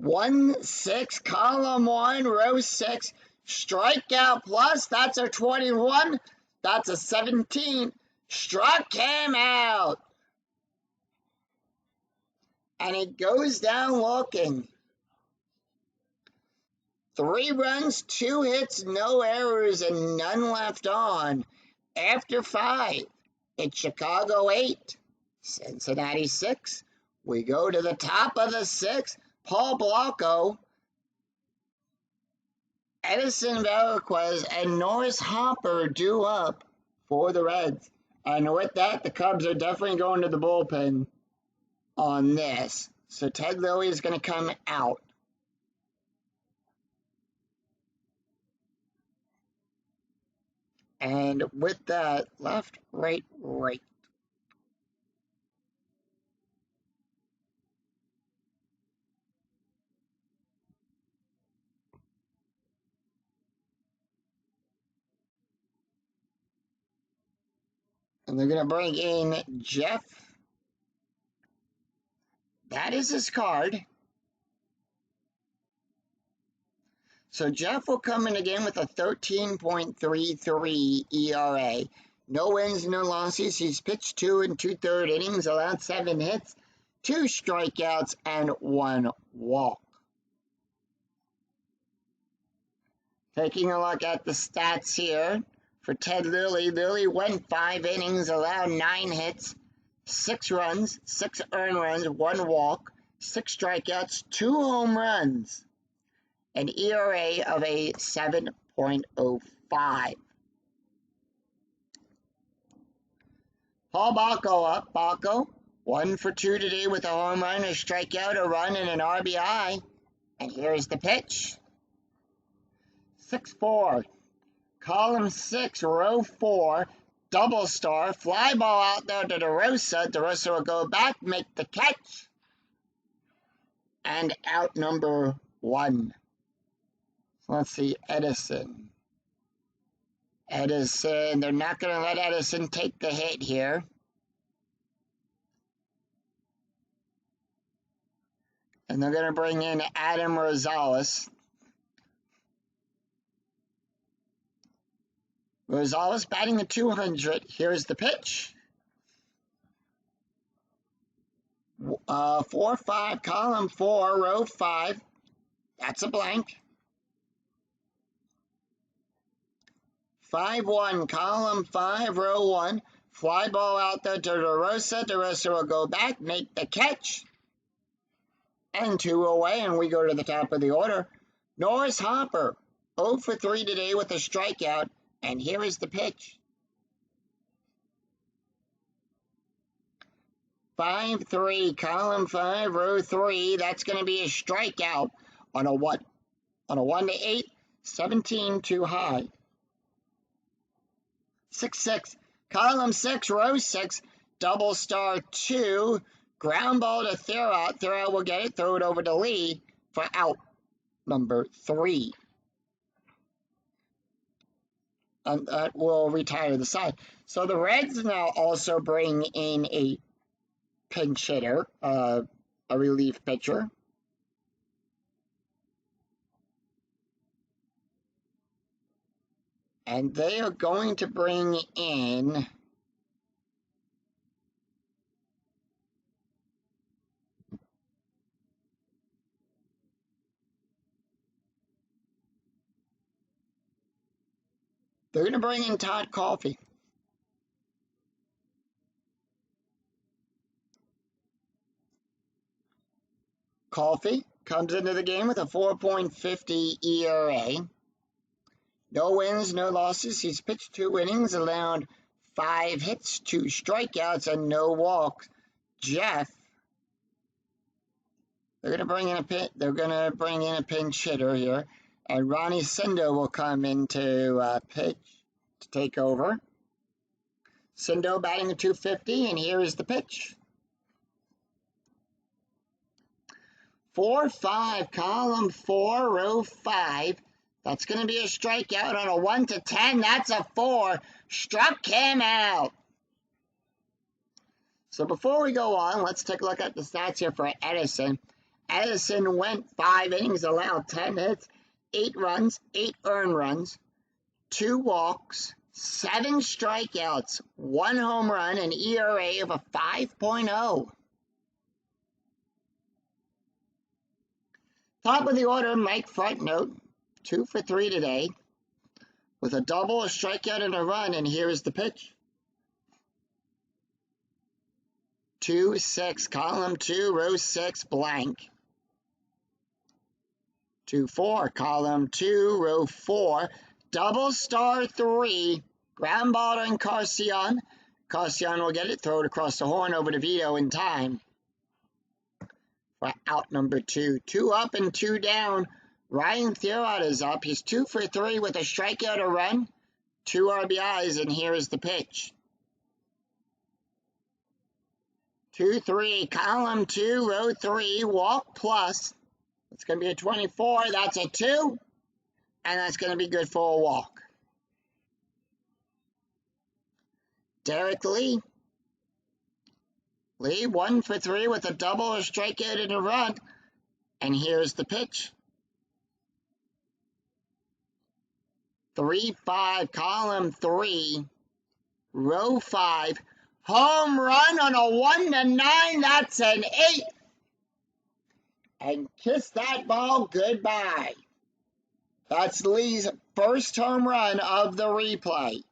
A: 1-6, column 1, row 6. Strikeout plus, that's a 21. That's a 17. Struck him out. And he goes down looking. 3 runs, 2 hits, no errors, and none left on. After 5, it's Chicago 8, Cincinnati 6. We go to the top of the 6th, Paul Blanco. Edison Velasquez and Norris Hopper due up for the Reds. And with that, the Cubs are definitely going to the bullpen on this. So Ted Lilly is going to come out. And with that, left, right, right. And they're going to bring in Jeff. That is his card. So Jeff will come in again with a 13.33 ERA. No wins, no losses. He's pitched 2 2/3 innings, allowed 7 hits, 2 strikeouts, and 1 walk. Taking a look at the stats here for Ted Lilly. Lilly went 5 innings, allowed 9 hits, 6 runs, 6 earned runs, 1 walk, 6 strikeouts, 2 home runs. An ERA of a 7.05. Paul Bacco up. Bacco, 1 for 2 today with a home run, a strikeout, a run, and an RBI. And here's the pitch. 6-4. Column 6, row 4. Double star. Fly ball out there to DeRosa. DeRosa will go back, make the catch. And out number 1. Let's see, Edison. Edison, they're not going to let Edison take the hit here. And they're going to bring in Adam Rosales. Rosales batting at 200. Here's the pitch. 4-5, column 4, row 5. That's a blank. 5-1, column 5, row 1. Fly ball out there to DeRosa. DeRosa will go back, make the catch. And 2 away, and we go to the top of the order. Norris Hopper, 0 for 3 today with a strikeout. And here is the pitch. 5-3, column 5, row 3. That's going to be a strikeout on a what? On a 1-8, 17 too high. 6-6, column 6, row 6, double star 2, ground ball to Thurot. Thurot will get it, throw it over to Lee for out number 3. And that will retire the side. So the Reds now also bring in a pinch hitter, a relief pitcher. And they are going to bring in Todd Coffey. Coffey comes into the game with a 4.50 ERA. No wins, no losses. He's pitched 2 innings, allowed 5 hits, 2 strikeouts, and no walks. Jeff, they're going to bring in a pinch hitter here, and Ronnie Sindo will come into pitch to take over. Sindo batting at 250, and here is the pitch. 4-5, column 4, row 5. That's going to be a strikeout on a 1-10. That's a 4. Struck him out. So before we go on, let's take a look at the stats here for Edison. Edison went 5 innings, allowed 10 hits, 8 runs, 8 earned runs, 2 walks, 7 strikeouts, 1 home run, an ERA of a 5.0. Top of the order, Mike Frontnote, 2 for 3 today, with a double, a strikeout, and a run, and here is the pitch. 2-6, column 2, row 6, blank. 2-4, column 2, row 4, double star 3, ground ball to Encarnacion. Encarnacion will get it, throw it across the horn over to Vito in time for out number 2. 2 up and 2 down. Ryan Thierout is up. He's 2 for 3 with a strikeout, a run, 2 RBIs, and here is the pitch. 2-3, column 2, row 3, walk plus. It's going to be a 24. That's a 2, and that's going to be good for a walk. Derek Lee. Lee 1 for 3 with a double, a strikeout, and a run. And here's the pitch. 3-5, column 3, row 5. Home run on a 1-9. That's an 8. And kiss that ball goodbye. That's Lee's first home run of the replay.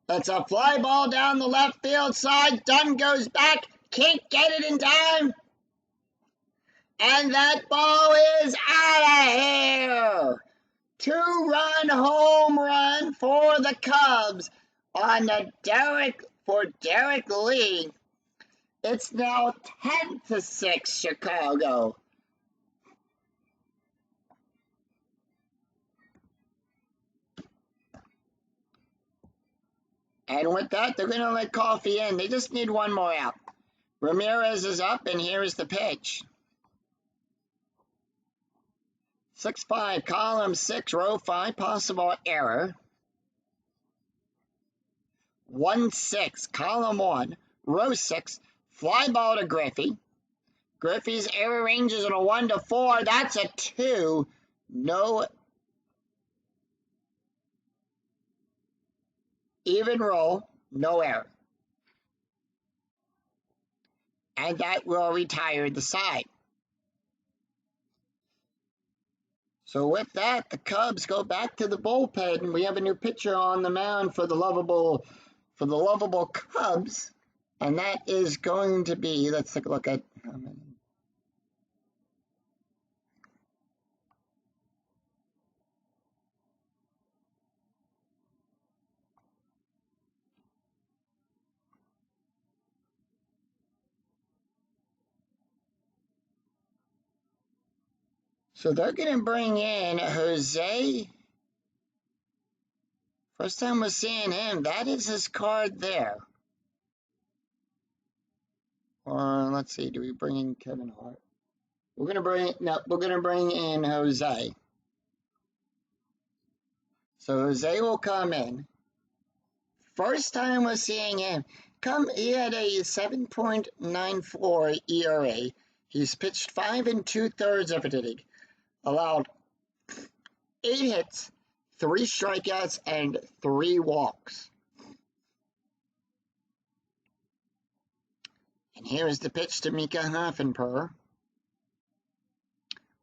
A: That's a fly ball down the left field side. Dunn goes back. Can't get it in time. And that ball is out of here. 2-run home run for the Cubs on the Derek Lee. It's now 10-6 Chicago. And with that, they're going to let Coffee in. They just need one more out. Ramirez is up, and here is the pitch. 6-5, column 6, row 5, possible error. 1-6, column 1, row 6, fly ball to Griffey. Griffey's error ranges on a 1-4. That's a 2. No even roll, no error. And that will retire the side. So with that, the Cubs go back to the bullpen. We have a new pitcher on the mound for the lovable Cubs, and that is going to be, let's take a look at how many. So they're going to bring in Jose. First time we're seeing him. That is his card there. Or let's see, do we bring in Kevin Hart? We're going to bring in Jose. So Jose will come in. First time we're seeing him. He had a 7.94 ERA. He's pitched 5 2/3 of an inning. Allowed 8 hits, 3 strikeouts, and 3 walks. And here is the pitch to Mika Hoffenper.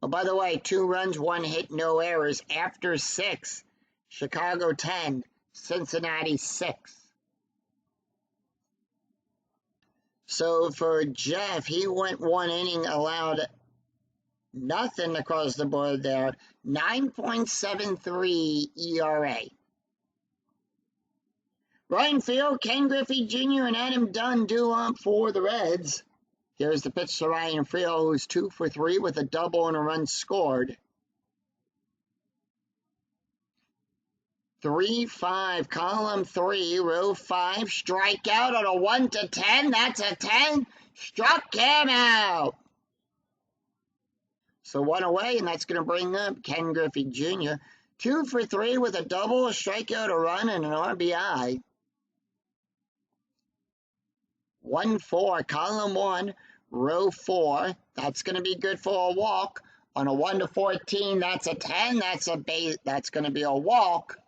A: Oh, by the way, 2 runs, 1 hit, no errors after 6. Chicago 10, Cincinnati 6. So for Jeff, he went 1 inning, allowed nothing across the board there. 9.73 ERA. Ryan Field, Ken Griffey Jr., and Adam Dunn do up for the Reds. Here's the pitch to Ryan Field, who's 2 for 3 with a double and a run scored. 3-5, column 3, row 5, strikeout on a 1-10. That's a 10. Struck him out. So 1 away, and that's going to bring up Ken Griffey Jr. 2 for 3 with a double, a strikeout, a run, and an RBI. 1-4, column 1, row 4. That's going to be good for a walk. On a 1-14, that's a 10. That's going to be a walk.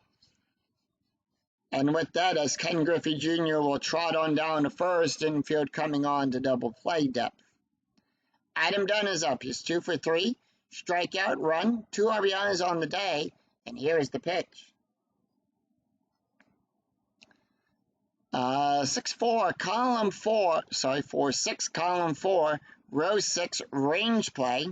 A: And with that, as Ken Griffey Jr. will trot on down to first, infield coming on to double play depth. Adam Dunn is up. He's 2 for 3. Strikeout, run, 2 RBIs on the day. And here is the pitch. 6-4, column 4, sorry, 4-6, column 4, row 6, range play.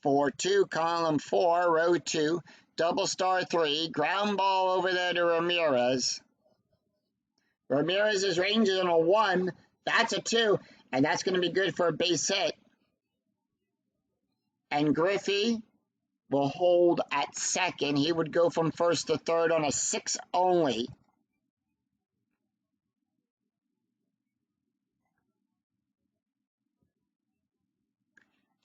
A: 4-2, column 4, row 2, double star 3, ground ball over there to Ramirez. Ramirez's range is on a 1, that's a 2, and that's going to be good for a base hit. And Griffey will hold at second. He would go from first to third on a 6 only.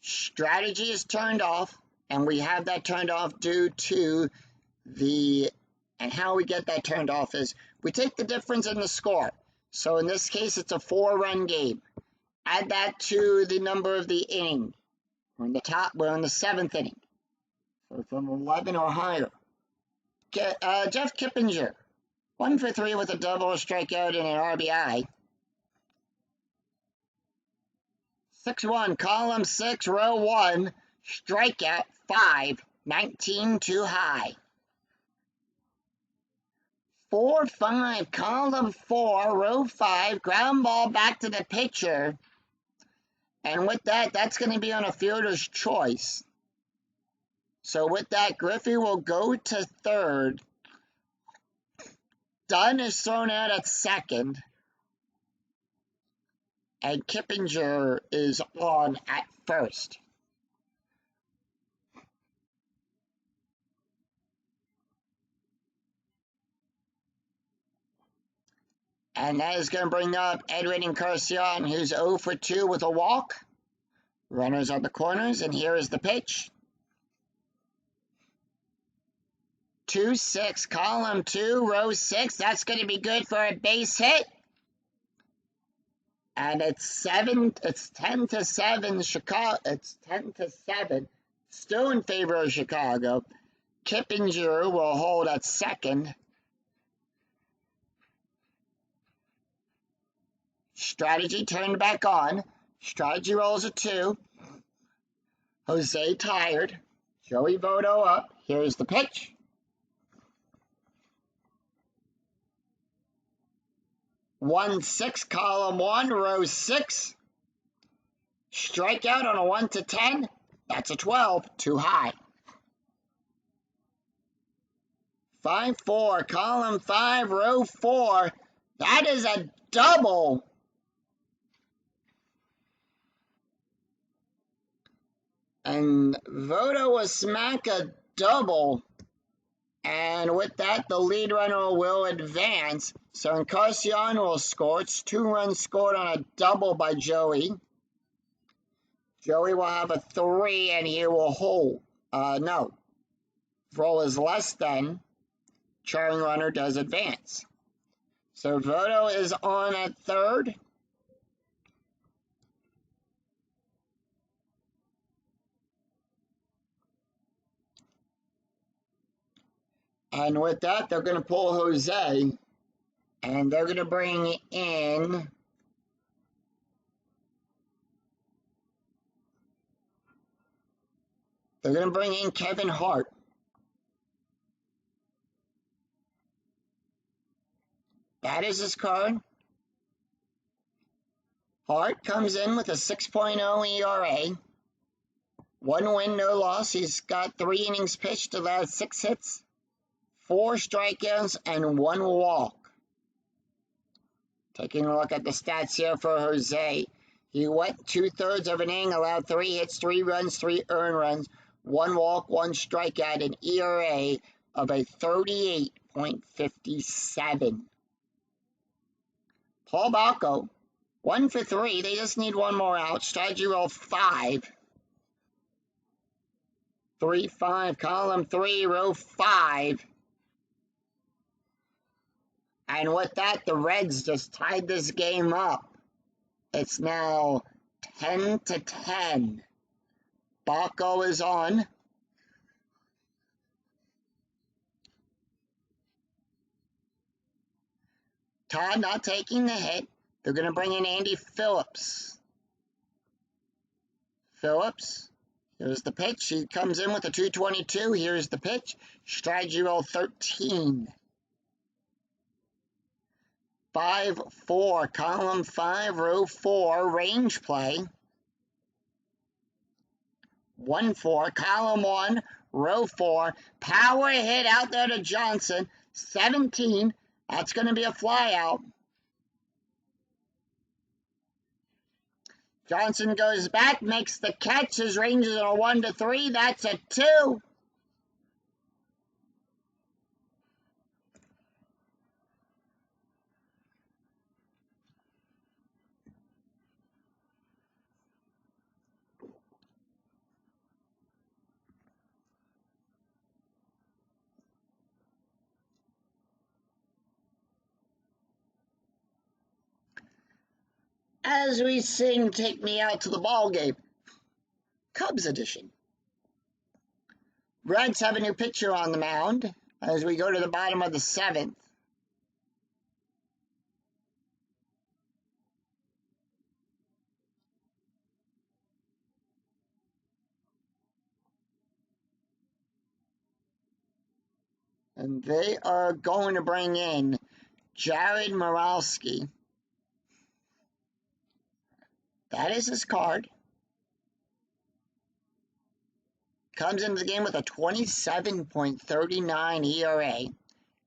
A: Strategy is turned off, and we have that turned off due to and how we get that turned off is we take the difference in the score. So in this case, it's a 4-run game. Add that to the number of the inning. We're in the 7th inning. So from 11 or higher. Jeff Kippinger, 1 for 3 with a double, a strikeout, and an RBI. 6-1, column 6, row 1, strikeout 5, 19 too high. 4-5, column 4, row 5, ground ball back to the pitcher. And with that, that's going to be on a fielder's choice. So with that, Griffey will go to third. Dunn is thrown out at second. And Kippinger is on at first. And that is going to bring up Edwin Encarnacion, who's 0 for 2 with a walk. Runners on the corners, and here is the pitch. 2-6, column 2, row 6. That's going to be good for a base hit. And it's 10-7 Chicago. It's 10-7. Still in favor of Chicago. Kippinger will hold at second. Strategy turned back on. Strategy rolls a 2. Jose tired. Joey Votto up. Here's the pitch. 1-6, column 1, row 6. Strikeout on a 1-10. That's a 12, too high. 5-4, column 5, row 4. That is a double. And Votto will smack a double. And with that, the lead runner will advance. So Encarnacion will score. It's 2 runs scored on a double by Joey. Joey will have a 3, and he will hold. No. Roll is less than. Charring runner does advance. So Votto is on at third. And with that, they're going to pull Jose. And they're going to bring in Kevin Hart. That is his card. Hart comes in with a 6.0 ERA. 1 win, no loss. He's got 3 innings pitched, allowed 6 hits, 4 strikeouts, and 1 walk. Taking a look at the stats here for Jose. He went 2/3 of an inning, allowed 3 hits, 3 runs, 3 earned runs, 1 walk, 1 strikeout, an ERA of a 38.57. Paul Balco, 1 for 3. They just need 1 more out. Strategy roll 5. 3-5, column 3, row 5. And with that, the Reds just tied this game up. It's now 10-10. Balco is on. Todd not taking the hit. They're going to bring in Andy Phillips. Phillips, here's the pitch. He comes in with a 222. Here's the pitch. Strategy roll 13. 5-4, column 5, row 4, range play. 1-4, column 1, row 4, power hit out there to Johnson, 17, that's going to be a fly out. Johnson goes back, makes the catch, his range is a 1-3, that's a 2. As we sing Take Me Out to the Ball Game, Cubs edition. Reds have a new pitcher on the mound as we go to the bottom of the 7th. And they are going to bring in Jared Moralski. That is his card. Comes into the game with a 27.39 ERA.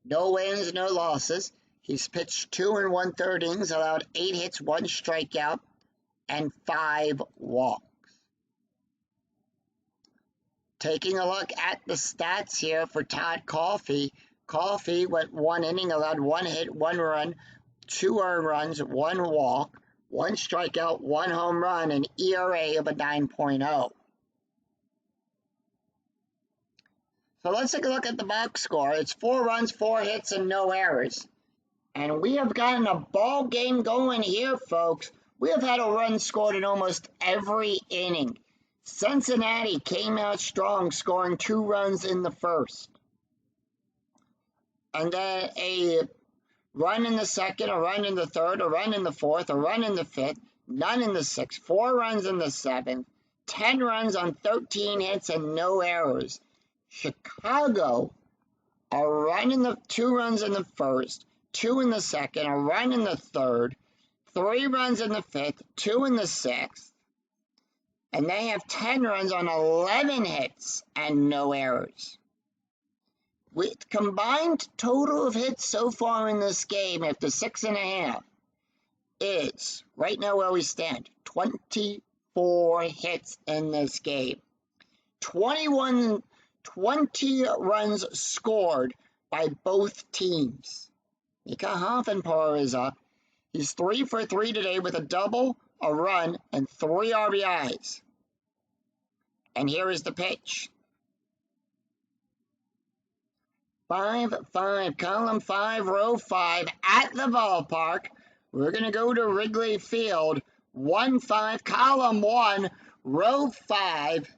A: No wins, no losses. He's pitched 2 1/3 innings, allowed 8 hits, 1 strikeout, and 5 walks. Taking a look at the stats here for Todd Coffey. Coffey went 1 inning, allowed 1 hit, 1 run, 2 earned runs, 1 walk, 1 strikeout, 1 home run, and ERA of a 9.0. So let's take a look at the box score. It's 4 runs, 4 hits, and no errors. And we have gotten a ball game going here, folks. We have had a run scored in almost every inning. Cincinnati came out strong, scoring 2 runs in the first. And then a run in the second, a run in the third, a run in the fourth, a run in the fifth, none in the sixth, 4 runs in the seventh, 10 runs on 13 hits, and no errors. Chicago, a run in the 2 runs in the first, 2 in the second, a run in the third, 3 runs in the fifth, 2 in the sixth, and they have 10 runs on 11 hits and no errors. With combined total of hits so far in this game, after 6.5, is right now where we stand, 24 hits in this game. 20 runs scored by both teams. Mika Hoffenpour is up. He's 3 for 3 today with a double, a run, and 3 RBIs. And here is the pitch. 5-5, column 5, row 5, at the ballpark. We're going to go to Wrigley Field. 1-5, column 1, row 5.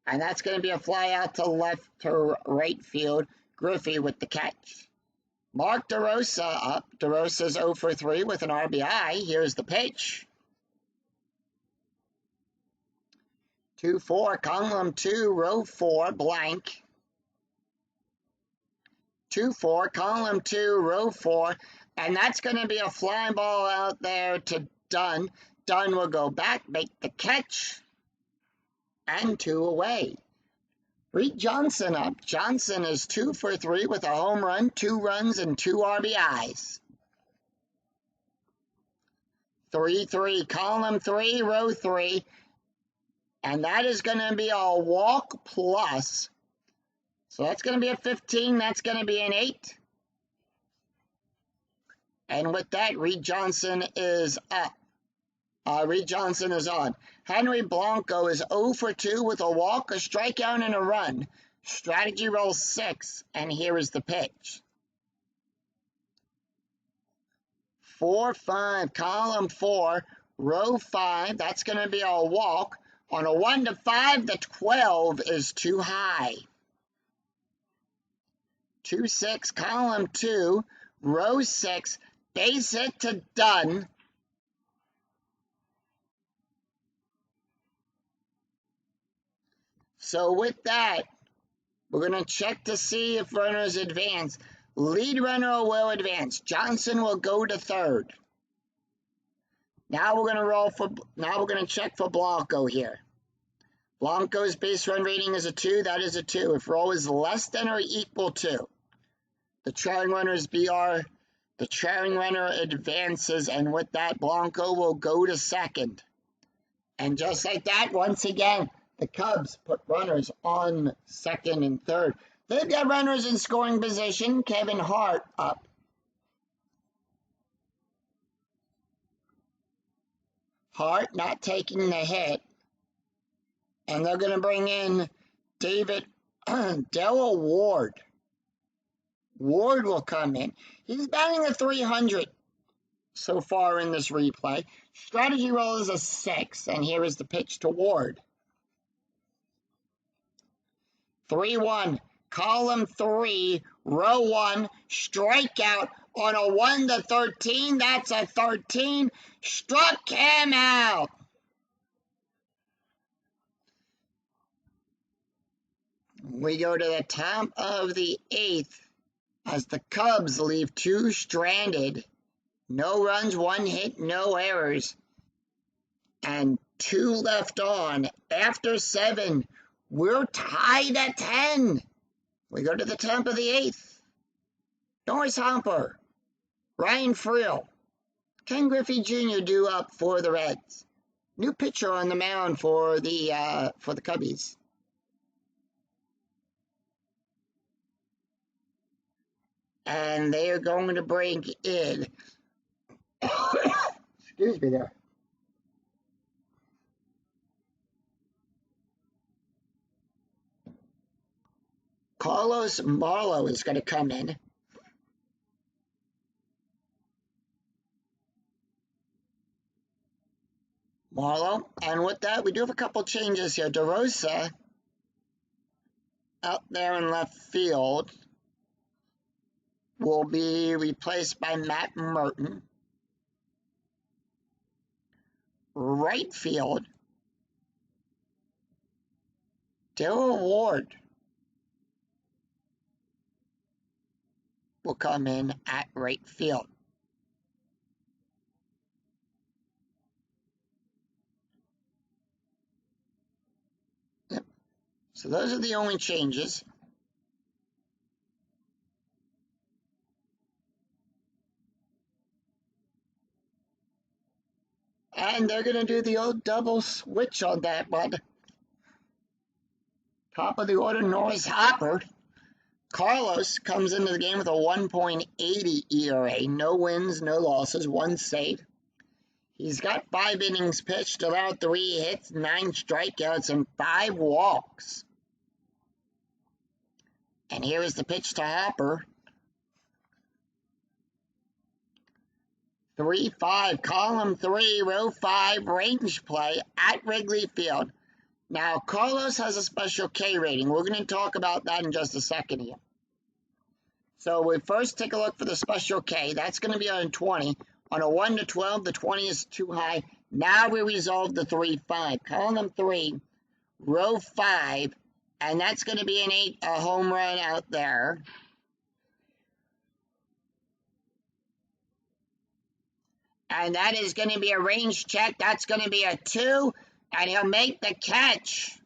A: And that's going to be a fly out to left to right field. Griffey with the catch. Mark DeRosa up. DeRosa's 0 for 3 with an RBI. Here's the pitch. 2-4, column 2, row 4, blank. 2-4, column 2, row 4. And that's going to be a fly ball out there to Dunn. Dunn will go back, make the catch. And 2 away. Reed Johnson up. Johnson is 2 for 3 with a home run, 2 runs, and 2 RBIs. 3-3, column 3, row 3. And that is going to be a walk plus. So that's going to be a 15. That's going to be an 8. And with that, Reed Johnson is up. Reed Johnson is on. Henry Blanco is 0 for 2 with a walk, a strikeout, and a run. Strategy roll 6, and here is the pitch. 4-5, column 4, row 5. That's going to be a walk. On a 1-5, the 12 is too high. 2-6, column 2, row 6, base hit to Dunn. So with that, we're going to check to see if runners advance. Lead runner will advance. Johnson will go to third. Now we're going to check for Blanco here. Blanco's base run rating is a 2. That is a 2. If roll is less than or equal to the trailing runner's BR, the trailing runner advances, and with that, Blanco will go to second. And just like that, once again, the Cubs put runners on second and third. They've got runners in scoring position. Kevin Hart up. Hart not taking the hit. And they're going to bring in David Della Ward. Ward will come in. He's batting a 300 so far in this replay. Strategy roll is a 6, and here is the pitch to Ward. 3-1, column 3, row 1, strikeout on a 1-13. That's a 13. Struck him out. We go to the top of the 8th as the Cubs leave 2 stranded. No runs, 1 hit, no errors. And 2 left on. After 7, we're tied at 10. We go to the top of the 8th. Norris Hopper, Ryan Friel, Ken Griffey Jr. due up for the Reds. New pitcher on the mound for the Cubbies. And they are going to bring in, excuse me there, Carlos Marlowe is going to come in. Marlowe, and with that, we do have a couple changes here. DeRosa out there in left field will be replaced by Matt Merton. Right field, Darryl Ward will come in at right field. Yep. So those are the only changes. And they're going to do the old double switch on that one. Top of the order, Norris Hopper. Carlos comes into the game with a 1.80 ERA. No wins, no losses, 1 save. He's got 5 innings pitched, allowed 3 hits, 9 strikeouts, and 5 walks. And here is the pitch to Hopper. 3-5, column 3, row 5, range play at Wrigley Field. Now, Carlos has a special K rating. We're going to talk about that in just a second here. So we first take a look for the special K. That's going to be on 20. On a 1-12, the 20 is too high. Now we resolve the 3-5. Column 3, row 5, and that's going to be a home run out there. And that is going to be a range check. That's going to be a 2, and he'll make the catch.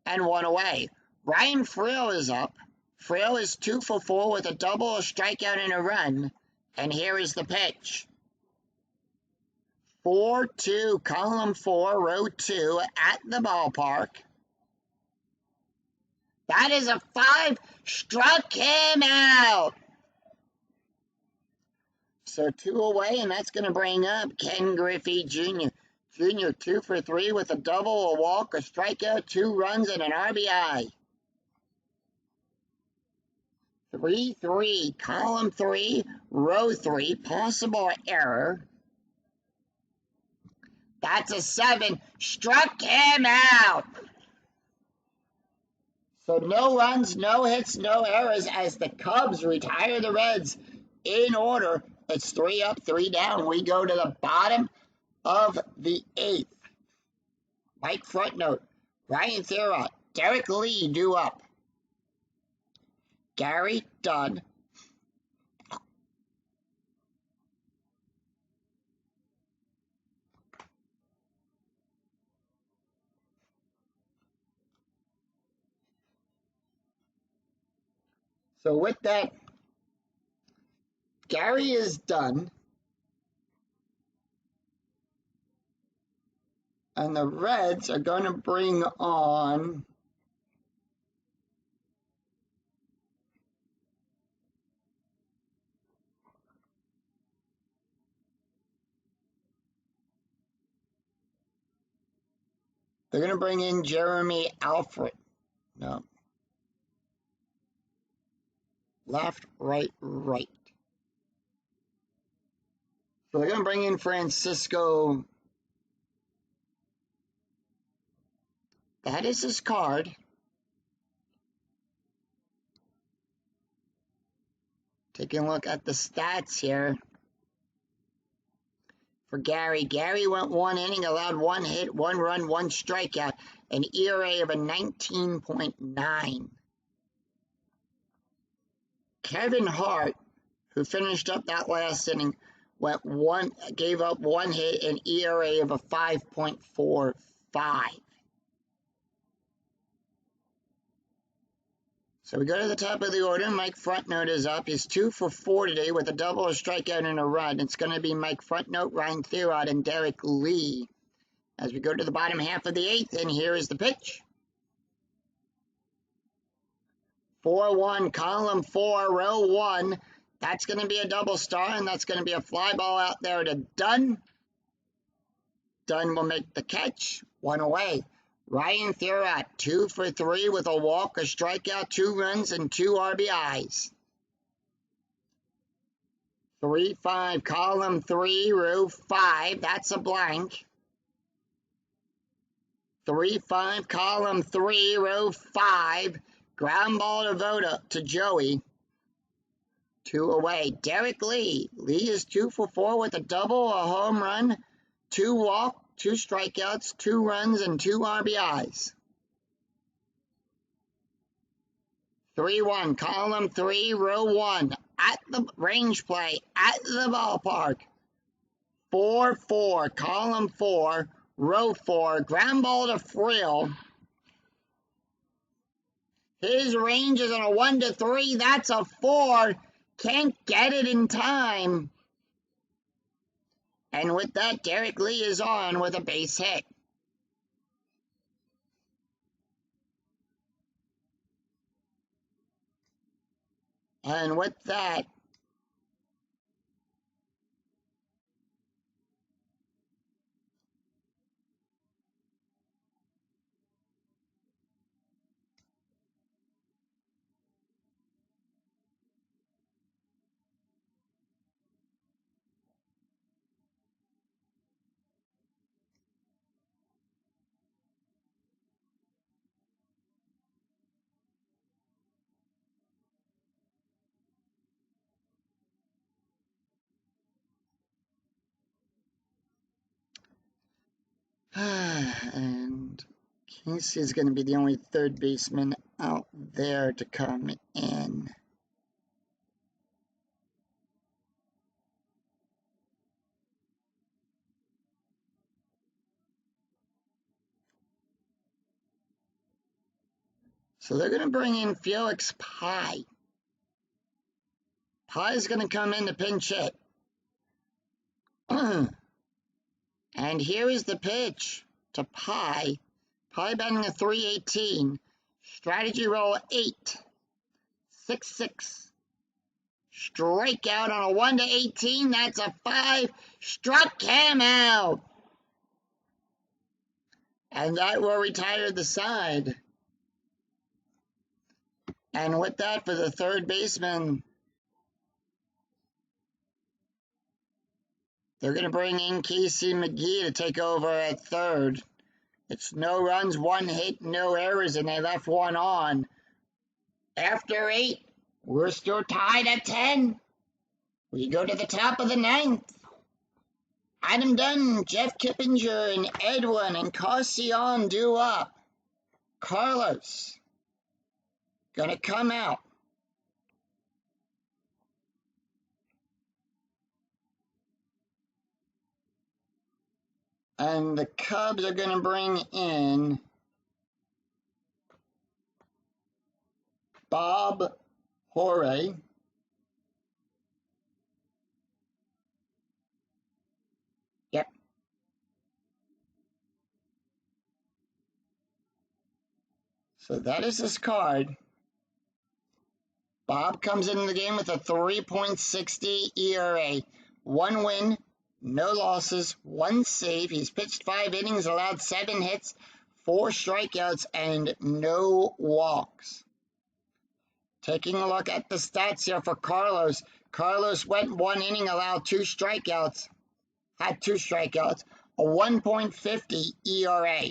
A: And 1 away. Ryan Friel is up. Friel is 2 for 4 with a double, a strikeout, and a run. And here is the pitch. 4-2, column 4, row 2, at the ballpark. That is a 5. Struck him out. So 2 away, and that's going to bring up Ken Griffey Jr. Jr. 2 for 3 with a double, a walk, a strikeout, 2 runs, and an RBI. 3-3, column 3, row 3, possible error. That's a 7. Struck him out. So no runs, no hits, no errors as the Cubs retire the Reds in order. It's 3 up, 3 down. We go to the bottom of the 8th. Mike front note. Ryan Thera, Derek Lee due up. Gary Dunn. So with that, Gary is done. And the Reds are going to bring on they're going to bring in Jeremy Alfred. No. Left, right, right. So they're going to bring in Francisco. That is his card. Taking a look at the stats here for Gary. Gary went 1 inning, allowed 1 hit, 1 run, 1 strikeout, an ERA of a 19.9. Kevin Hart, who finished up that last inning, gave up 1 hit, an ERA of a 5.45. So we go to the top of the order. Mike Frontnote is up. He's 2 for 4 today with a double, a strikeout, and a run. It's going to be Mike Frontnote, Ryan Thurrott, and Derek Lee. As we go to the bottom half of the 8th, and here is the pitch. 4-1, column 4, row 1. That's going to be a double star, and that's going to be a fly ball out there to Dunn. Dunn will make the catch. 1 away. Ryan Thurrott, 2 for 3 with a walk, a strikeout, 2 runs, and 2 RBIs. 3-5, column 3, row 5. That's a blank. 3-5, column 3, row 5. Ground ball to Voda to Joey. 2 away. Derek Lee. Lee is 2 for 4 with a double, a home run, 2 walk, 2 strikeouts, 2 runs, and 2 RBIs. 3-1, column 3, row 1. At the range play, at the ballpark. 4-4, column 4, row 4. Ground ball to Frill. His range is on a 1-3. That's a 4. Can't get it in time. And with that, Derek Lee is on with a base hit. And with that, and Casey is going to be the only third baseman out there to come in. So they're going to bring in Felix Pye. Pye's going to come in to pinch hit. And here is the pitch to Pye. Pye batting a .318. Strategy roll 8. 6-6. Strikeout on a 1-18. That's a 5. Struck him out. And that will retire the side. And with that, for the third baseman, they're going to bring in Casey McGee to take over at third. It's no runs, 1 hit, no errors, and they left 1 on. After 8, we're still tied at 10. We go to the top of the 9th. Adam Dunn, Jeff Kippinger, and Edwin and Carcion due up. Carlos gonna come out. And the Cubs are going to bring in Bob Horay. Yep. So that is his card. Bob comes into the game with a 3.60 ERA. 1 win, no losses, 1 save. He's pitched 5 innings, allowed 7 hits, 4 strikeouts, and no walks. Taking a look at the stats here for Carlos. Carlos went 1 inning, allowed 2 strikeouts. Had 2 strikeouts. A 1.50 ERA.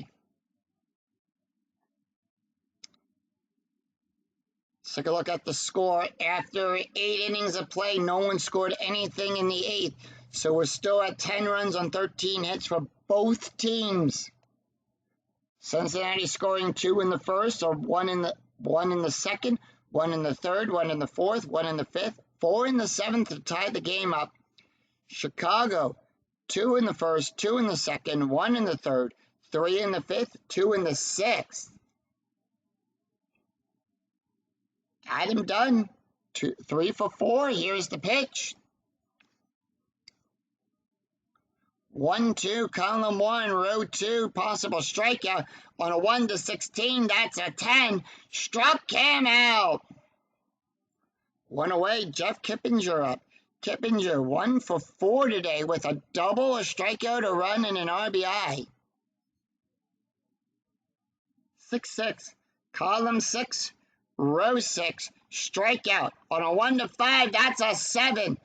A: Let's take a look at the score. After 8 innings of play, no one scored anything in the 8th. So we're still at 10 runs on 13 hits for both teams. Cincinnati scoring 2 in the first, or 1 in the second, 1 in the third, 1 in the fourth, 1 in the fifth, 4 in the 7th to tie the game up. Chicago, 2 in the first, 2 in the second, 1 in the third, 3 in the fifth, 2 in the 6th. Adam Dunn, 3 for 4. Here's the pitch. 1-2, column 1, row 2, possible strikeout on a 1-16. That's a 10. Struck him out. 1 away, Jeff Kippinger up. Kippinger 1 for 4 today with a double, a strikeout, a run, and an RBI. 6-6, column 6, row 6, strikeout on a 1-5. That's a 7.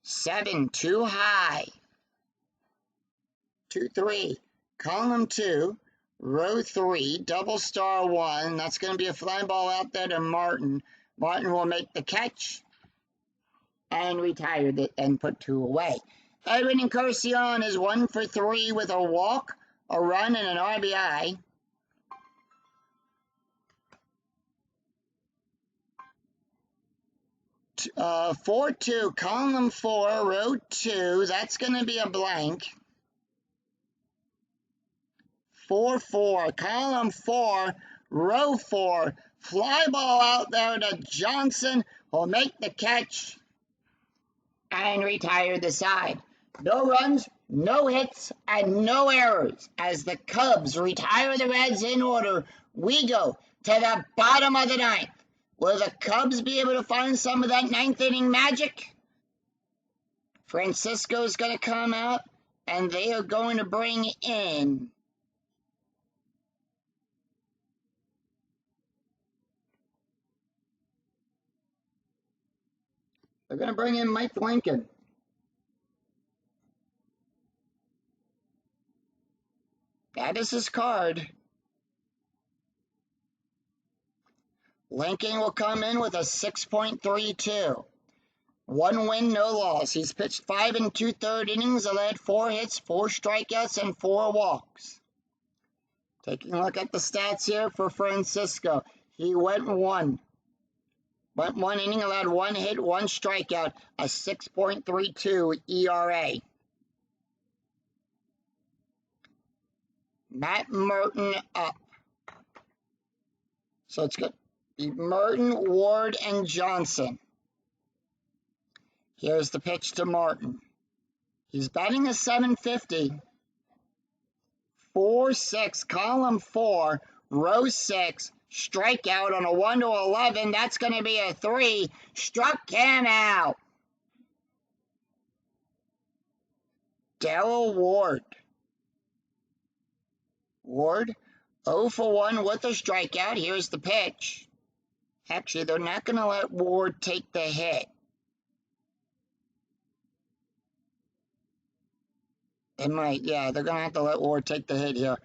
A: 7 too high. 2-3, column 2, row 3, double star 1. That's going to be a fly ball out there to Martin. Martin will make the catch and retired it and put 2 away. Edwin Encarnacion is 1 for 3 with a walk, a run, and an RBI. Uh, 4-2, column 4, row 2. That's going to be a blank. 4-4, column 4, row 4, fly ball out there to Johnson, will make the catch and retire the side. No runs, no hits, and no errors. As the Cubs retire the Reds in order, we go to the bottom of the 9th. Will the Cubs be able to find some of that 9th inning magic? Francisco's going to come out, and they are going to bring in they're going to bring in Mike Lincoln. That is his card. Lincoln will come in with a 6.32. 1 win, no loss. He's pitched 5 2/3 innings, allowed 4 hits, 4 strikeouts, and 4 walks. Taking a look at the stats here for Francisco. He went 1 inning, allowed 1 hit, 1 strikeout, a 6.32 ERA. Matt Merton up. So it's good. Merton, Ward, and Johnson. Here's the pitch to Martin. He's batting a 750. 4-6, column 4, row 6, strikeout on a 1-11. That's going to be a 3. Struck him out. Darrell Ward. Ward, 0 for 1 with a strikeout. Here's the pitch. Actually, they're not going to let Ward take the hit. They might, yeah, they're going to have to let Ward take the hit here.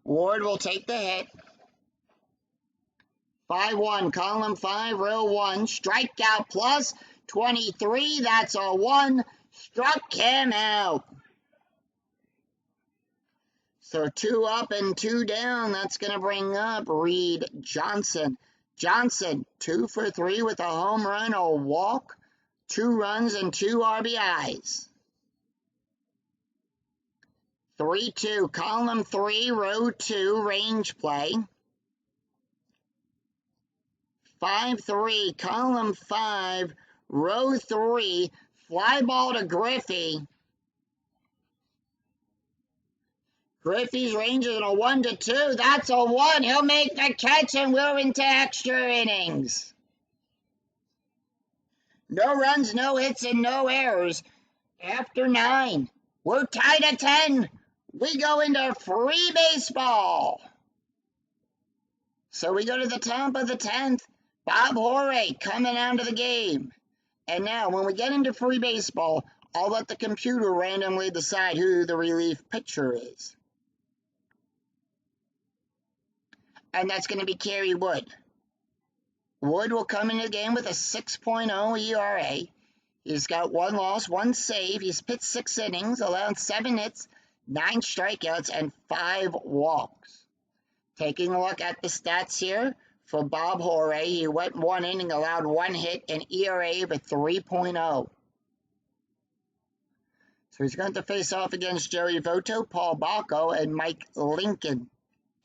A: Ward will take the hit. 5-1, column 5, row 1, strikeout plus 23. That's a 1. Struck him out. So 2 up and 2 down. That's going to bring up Reed Johnson. Johnson, 2 for 3 with a home run, a walk, 2 runs, and 2 RBIs. 3-2, column 3, row 2, range play. 5-3, column 5, row 3, fly ball to Griffey. Griffey's range is a 1-2. That's a 1. He'll make the catch, and we're into extra innings. No runs, no hits, and no errors. After 9, we're tied at 10. We go into free baseball. So we go to the top of the 10th. Bob Horay coming out of the game. And now, when we get into free baseball, I'll let the computer randomly decide who the relief pitcher is. And that's going to be Kerry Wood. Wood will come into the game with a 6.0 ERA. He's got 1 loss, 1 save. He's pitched 6 innings, allowed 7 hits, 9 strikeouts, and 5 walks. Taking a look at the stats here for Bob Horay, he went 1 inning, allowed 1 hit, and ERA of a 3.0. So he's going to face off against Joey Votto, Paul Bacco, and Mike Lincoln.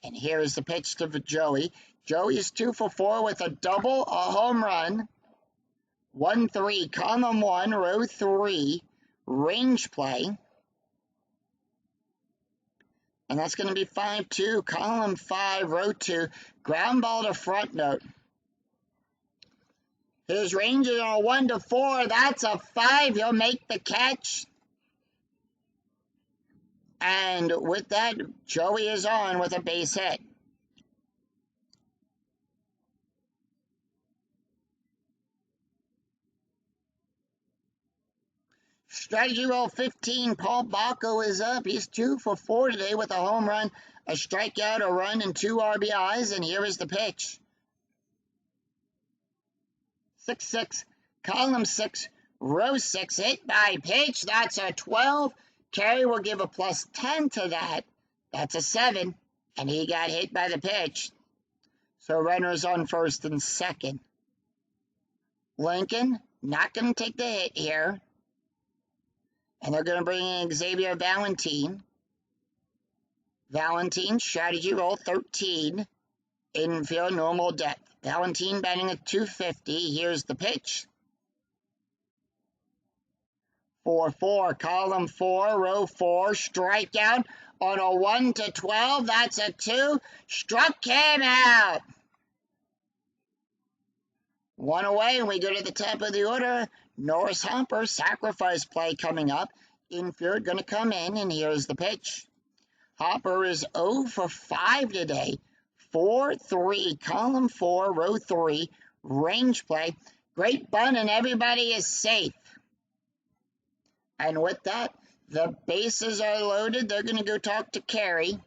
A: And here is the pitch to Joey. Joey is 2 for 4 with a double, a home run. 1-3, column 1, row 3, range play. And that's going to be 5-2, column 5, row 2, ground ball to front note. His range is a 1-4. That's a 5. He'll make the catch. And with that, Joey is on with a base hit. Strategy roll 15, Paul Bacco is up. He's 2 for 4 today with a home run, a strikeout, a run, and 2 RBIs. And here is the pitch. 6-6, column 6, row 6, hit by pitch. That's a 12. Kerry will give a plus 10 to that. That's a 7. And he got hit by the pitch. So runners on first and second. Lincoln not going to take the hit here. And they're going to bring in Xavier Valentin. Valentin, strategy roll 13. Infield, normal depth. Valentin batting at 250. Here's the pitch. 4-4, column 4, row 4, strikeout on a 1-12. That's a 2. Struck him out. 1 away, and we go to the top of the order. Norris Hopper, sacrifice play coming up. Infield going to come in, and here's the pitch. Hopper is 0 for 5 today. 4-3, column 4, row 3, range play. Great bunt, and everybody is safe. And with that, the bases are loaded. They're going to go talk to Kerry.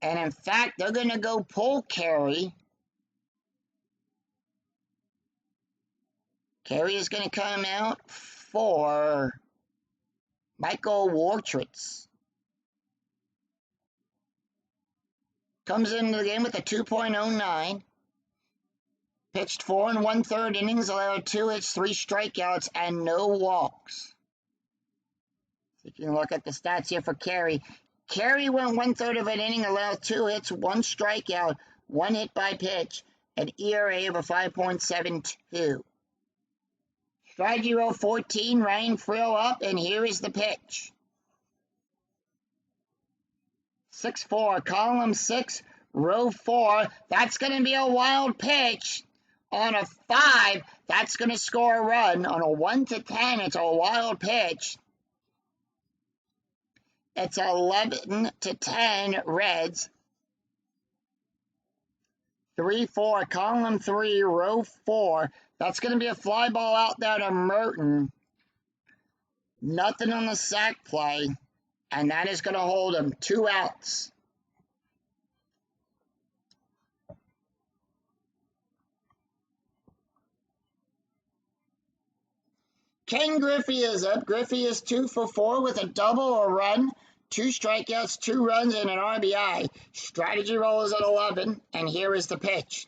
A: And in fact, they're going to go pull Kerry. Kerry is going to come out for Michael Wartritz. Comes into the game with a 2.09. Pitched 4 1/3 innings, allowed 2 hits, 3 strikeouts, and no walks. Taking a look at the stats here for Kerry. Kerry went 1/3 of an inning, allowed 2 hits, 1 strikeout, 1 hit by pitch, an ERA of a 5.72. Strategy roll 14, Ryan Frill up, and here is the pitch. 6-4, column 6, row 4. That's going to be a wild pitch. On a 5, that's going to score a run. On a 1-10, it's a wild pitch. It's 11-10 Reds. 3-4, column 3, row 4. That's going to be a fly ball out there to Merton. Nothing on the sac play. And that is going to hold him 2 outs. Ken Griffey is up. Griffey is 2 for 4 with a double, a run, 2 strikeouts, 2 runs, and an RBI. Strategy roll is at 11, and here is the pitch.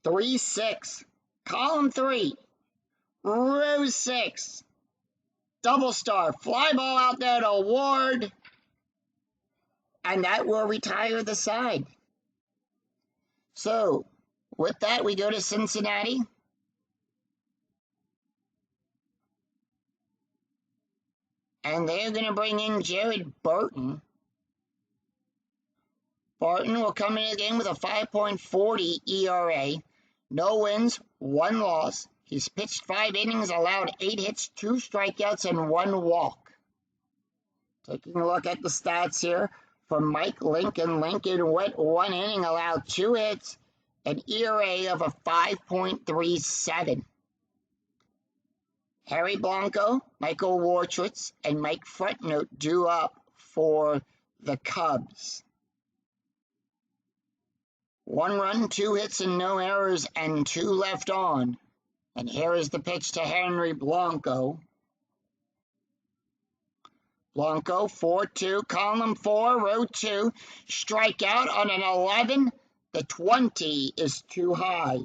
A: 3-6, column 3, row 6, double star, fly ball out there to Ward, and that will retire the side. So, with that, we go to Cincinnati. And they're going to bring in Jared Barton. Barton will come in the game with a 5.40 ERA. No wins, 1 loss. He's pitched 5 innings, allowed 8 hits, 2 strikeouts, and 1 walk. Taking a look at the stats here for Mike Lincoln. Lincoln went 1 inning, allowed 2 hits, an ERA of a 5.37. Harry Blanco, Michael Warchitz, and Mike Frontnote due up for the Cubs. 1 run, 2 hits, and no errors, and 2 left on. And here is the pitch to Henry Blanco. Blanco, 4-2, column 4, row 2. Strikeout on an 11. The 20 is too high.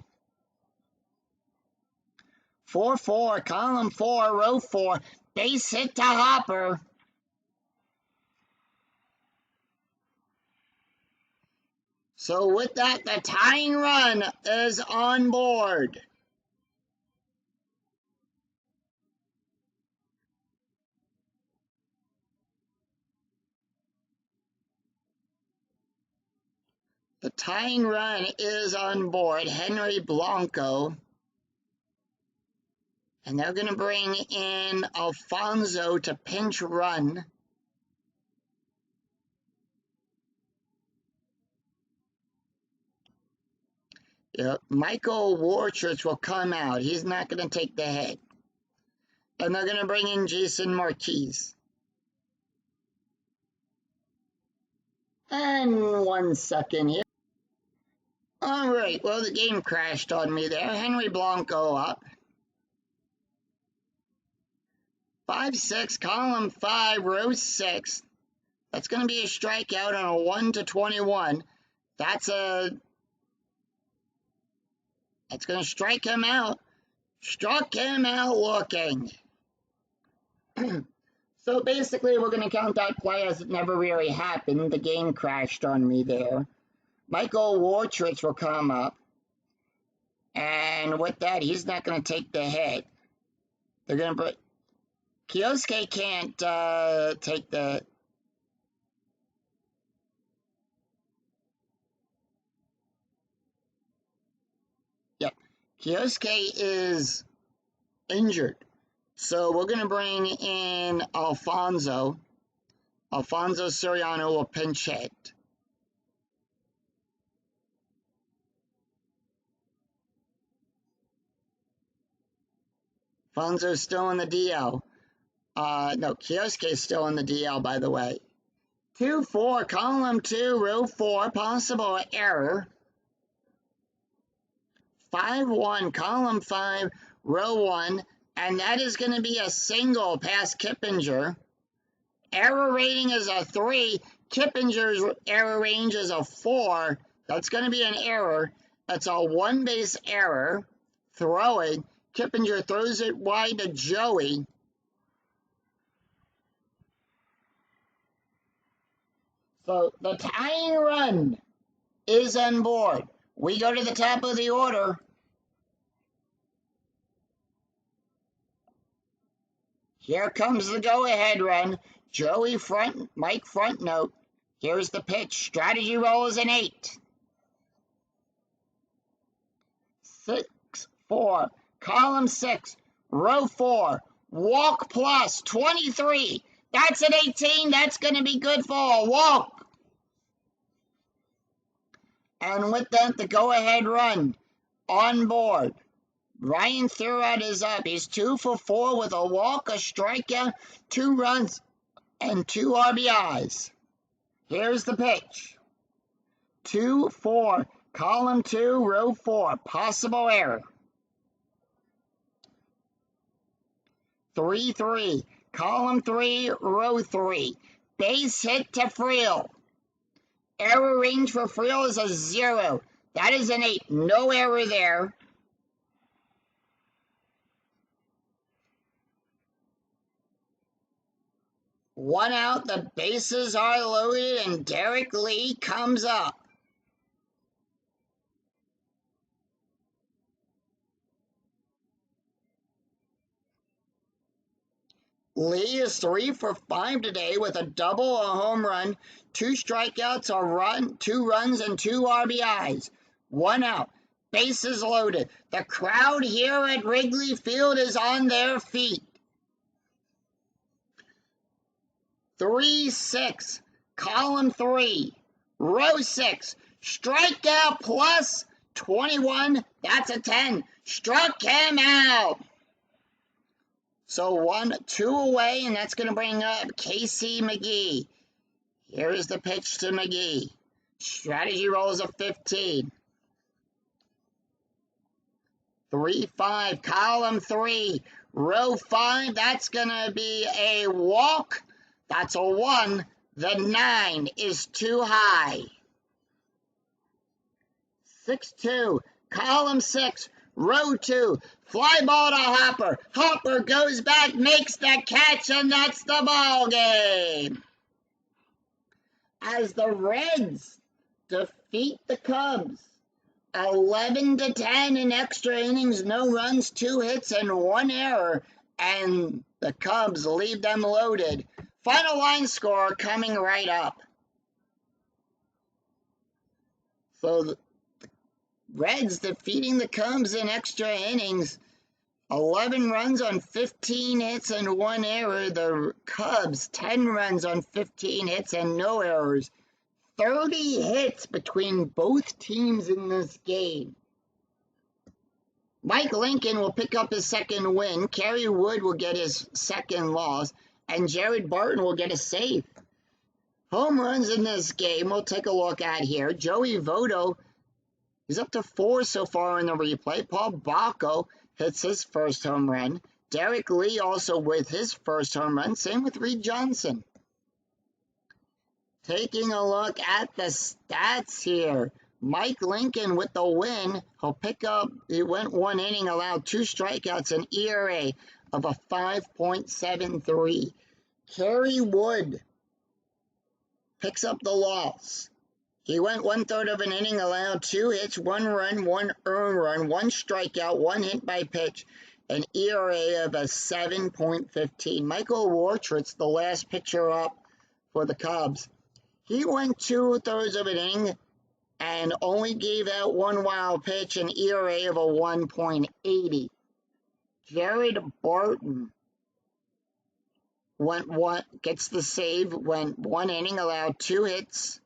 A: 4-4, column 4, row 4. Base hit to Hopper. So with that, the tying run is on board. The tying run is on board, Henry Blanco. And they're going to bring in Alfonso to pinch run. Michael Warchitz will come out. He's not going to take the hit. And they're going to bring in Jason Marquez. And 1 second here. All right, well, the game crashed on me there. Henry Blanco up. 5-6, column 5, row 6. That's going to be a strikeout on a 1-21. That's going to strike him out. Struck him out looking. So basically, we're going to count that play as it never really happened. The game crashed on me there. Michael Warchitz will come up. And with that, he's not going to take the hit. They're going to put... Kioske can't take the... Yep. Kioske is injured. So we're going to bring in Alfonso. Alfonso Soriano will pinch hit. Alfonso's still in the DL. No, Kioske is still in the DL, by the way. 2-4, column 2, row 4, possible error. 5-1, column 5, row 1, and that is going to be a single past Kippinger. Error rating is a 3. Kippinger's error range is a 4. That's going to be an error. That's a 1-base error. Throwing. Kippinger throws it wide to Joey. So the tying run is on board. We go to the top of the order. Here comes the go-ahead run. Joey Mike Frontnote. Here's the pitch. Strategy roll is an 8. 6-4. Column 6. Row 4. Walk plus 23. That's an 18. That's going to be good for a walk. And with that, the go-ahead run on board. Ryan Thurrott is up. He's 2 for 4 with a walk, a strikeout, 2 runs, and 2 RBIs. Here's the pitch. 2-4, column 2, row 4, possible error. 3-3, column 3, row 3, base hit to Friel. Error range for Friel is a 0. That is an 8. No error there. One out, the bases are loaded, and Derek Lee comes up. Lee is 3 for 5 today with a double, a home run, 2 strikeouts, a run, 2 runs, and 2 RBIs. One out, bases loaded. The crowd here at Wrigley Field is on their feet. 3-6, column 3, row 6, strikeout plus 21, that's a 10, struck him out. So 1-2 away, and that's going to bring up Casey McGee. Here is the pitch to McGee. Strategy rolls a 15. 3-5, column 3, row 5, that's going to be a walk. That's a 1. The 9 is too high. 6-2, column 6, row 2, fly ball to Hopper. Hopper goes back, makes the catch, and that's the ball game. As the Reds defeat the Cubs 11-10 in extra innings, no runs, 2 hits, and 1 error, and the Cubs leave them loaded. Final line score coming right up. So the Reds defeating the Cubs in extra innings. 11 runs on 15 hits and 1 error. The Cubs 10 runs on 15 hits and no errors. 30 hits between both teams in this game. Mike Lincoln will pick up his second win. Kerry Wood will get his second loss. And Jared Barton will get a save. Home runs in this game we'll take a look at here. Joey Votto is up to 4 so far in the replay. Paul Bacco hits his first home run. Derek Lee also with his first home run. Same with Reed Johnson. Taking a look at the stats here. Mike Lincoln with the win. He went 1 inning, allowed 2 strikeouts, an ERA of a 5.73. Kerry Wood picks up the loss. He went 1/3 of an inning, allowed 2 hits, 1 run, 1 earned run, 1 strikeout, 1 hit by pitch, an ERA of a 7.15. Michael Wartritz, the last pitcher up for the Cubs, he went 2/3 of an inning and only gave out 1 wild pitch, an ERA of a 1.80. Jared Barton gets the save, went 1 inning, allowed 2 hits,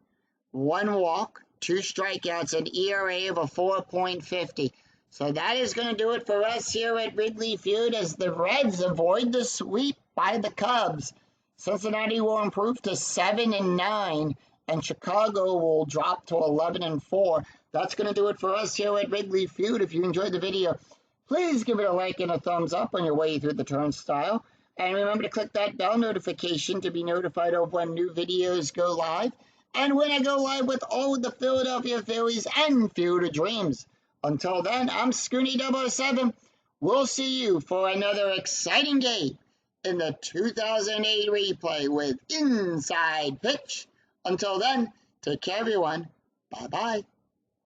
A: 1 walk, 2 strikeouts, an ERA of a 4.50. So that is going to do it for us here at Wrigley Field as the Reds avoid the sweep by the Cubs. Cincinnati will improve to 7-9, and Chicago will drop to 11-4. That's going to do it for us here at Wrigley Field. If you enjoyed the video, please give it a like and a thumbs up on your way through the turnstile. And remember to click that bell notification to be notified of when new videos go live. And when I go live with all of the Philadelphia Phillies and Field of Dreams. Until then, I'm Scooney007. We'll see you for another exciting game in the 2008 replay with Inside Pitch. Until then, take care everyone. Bye-bye.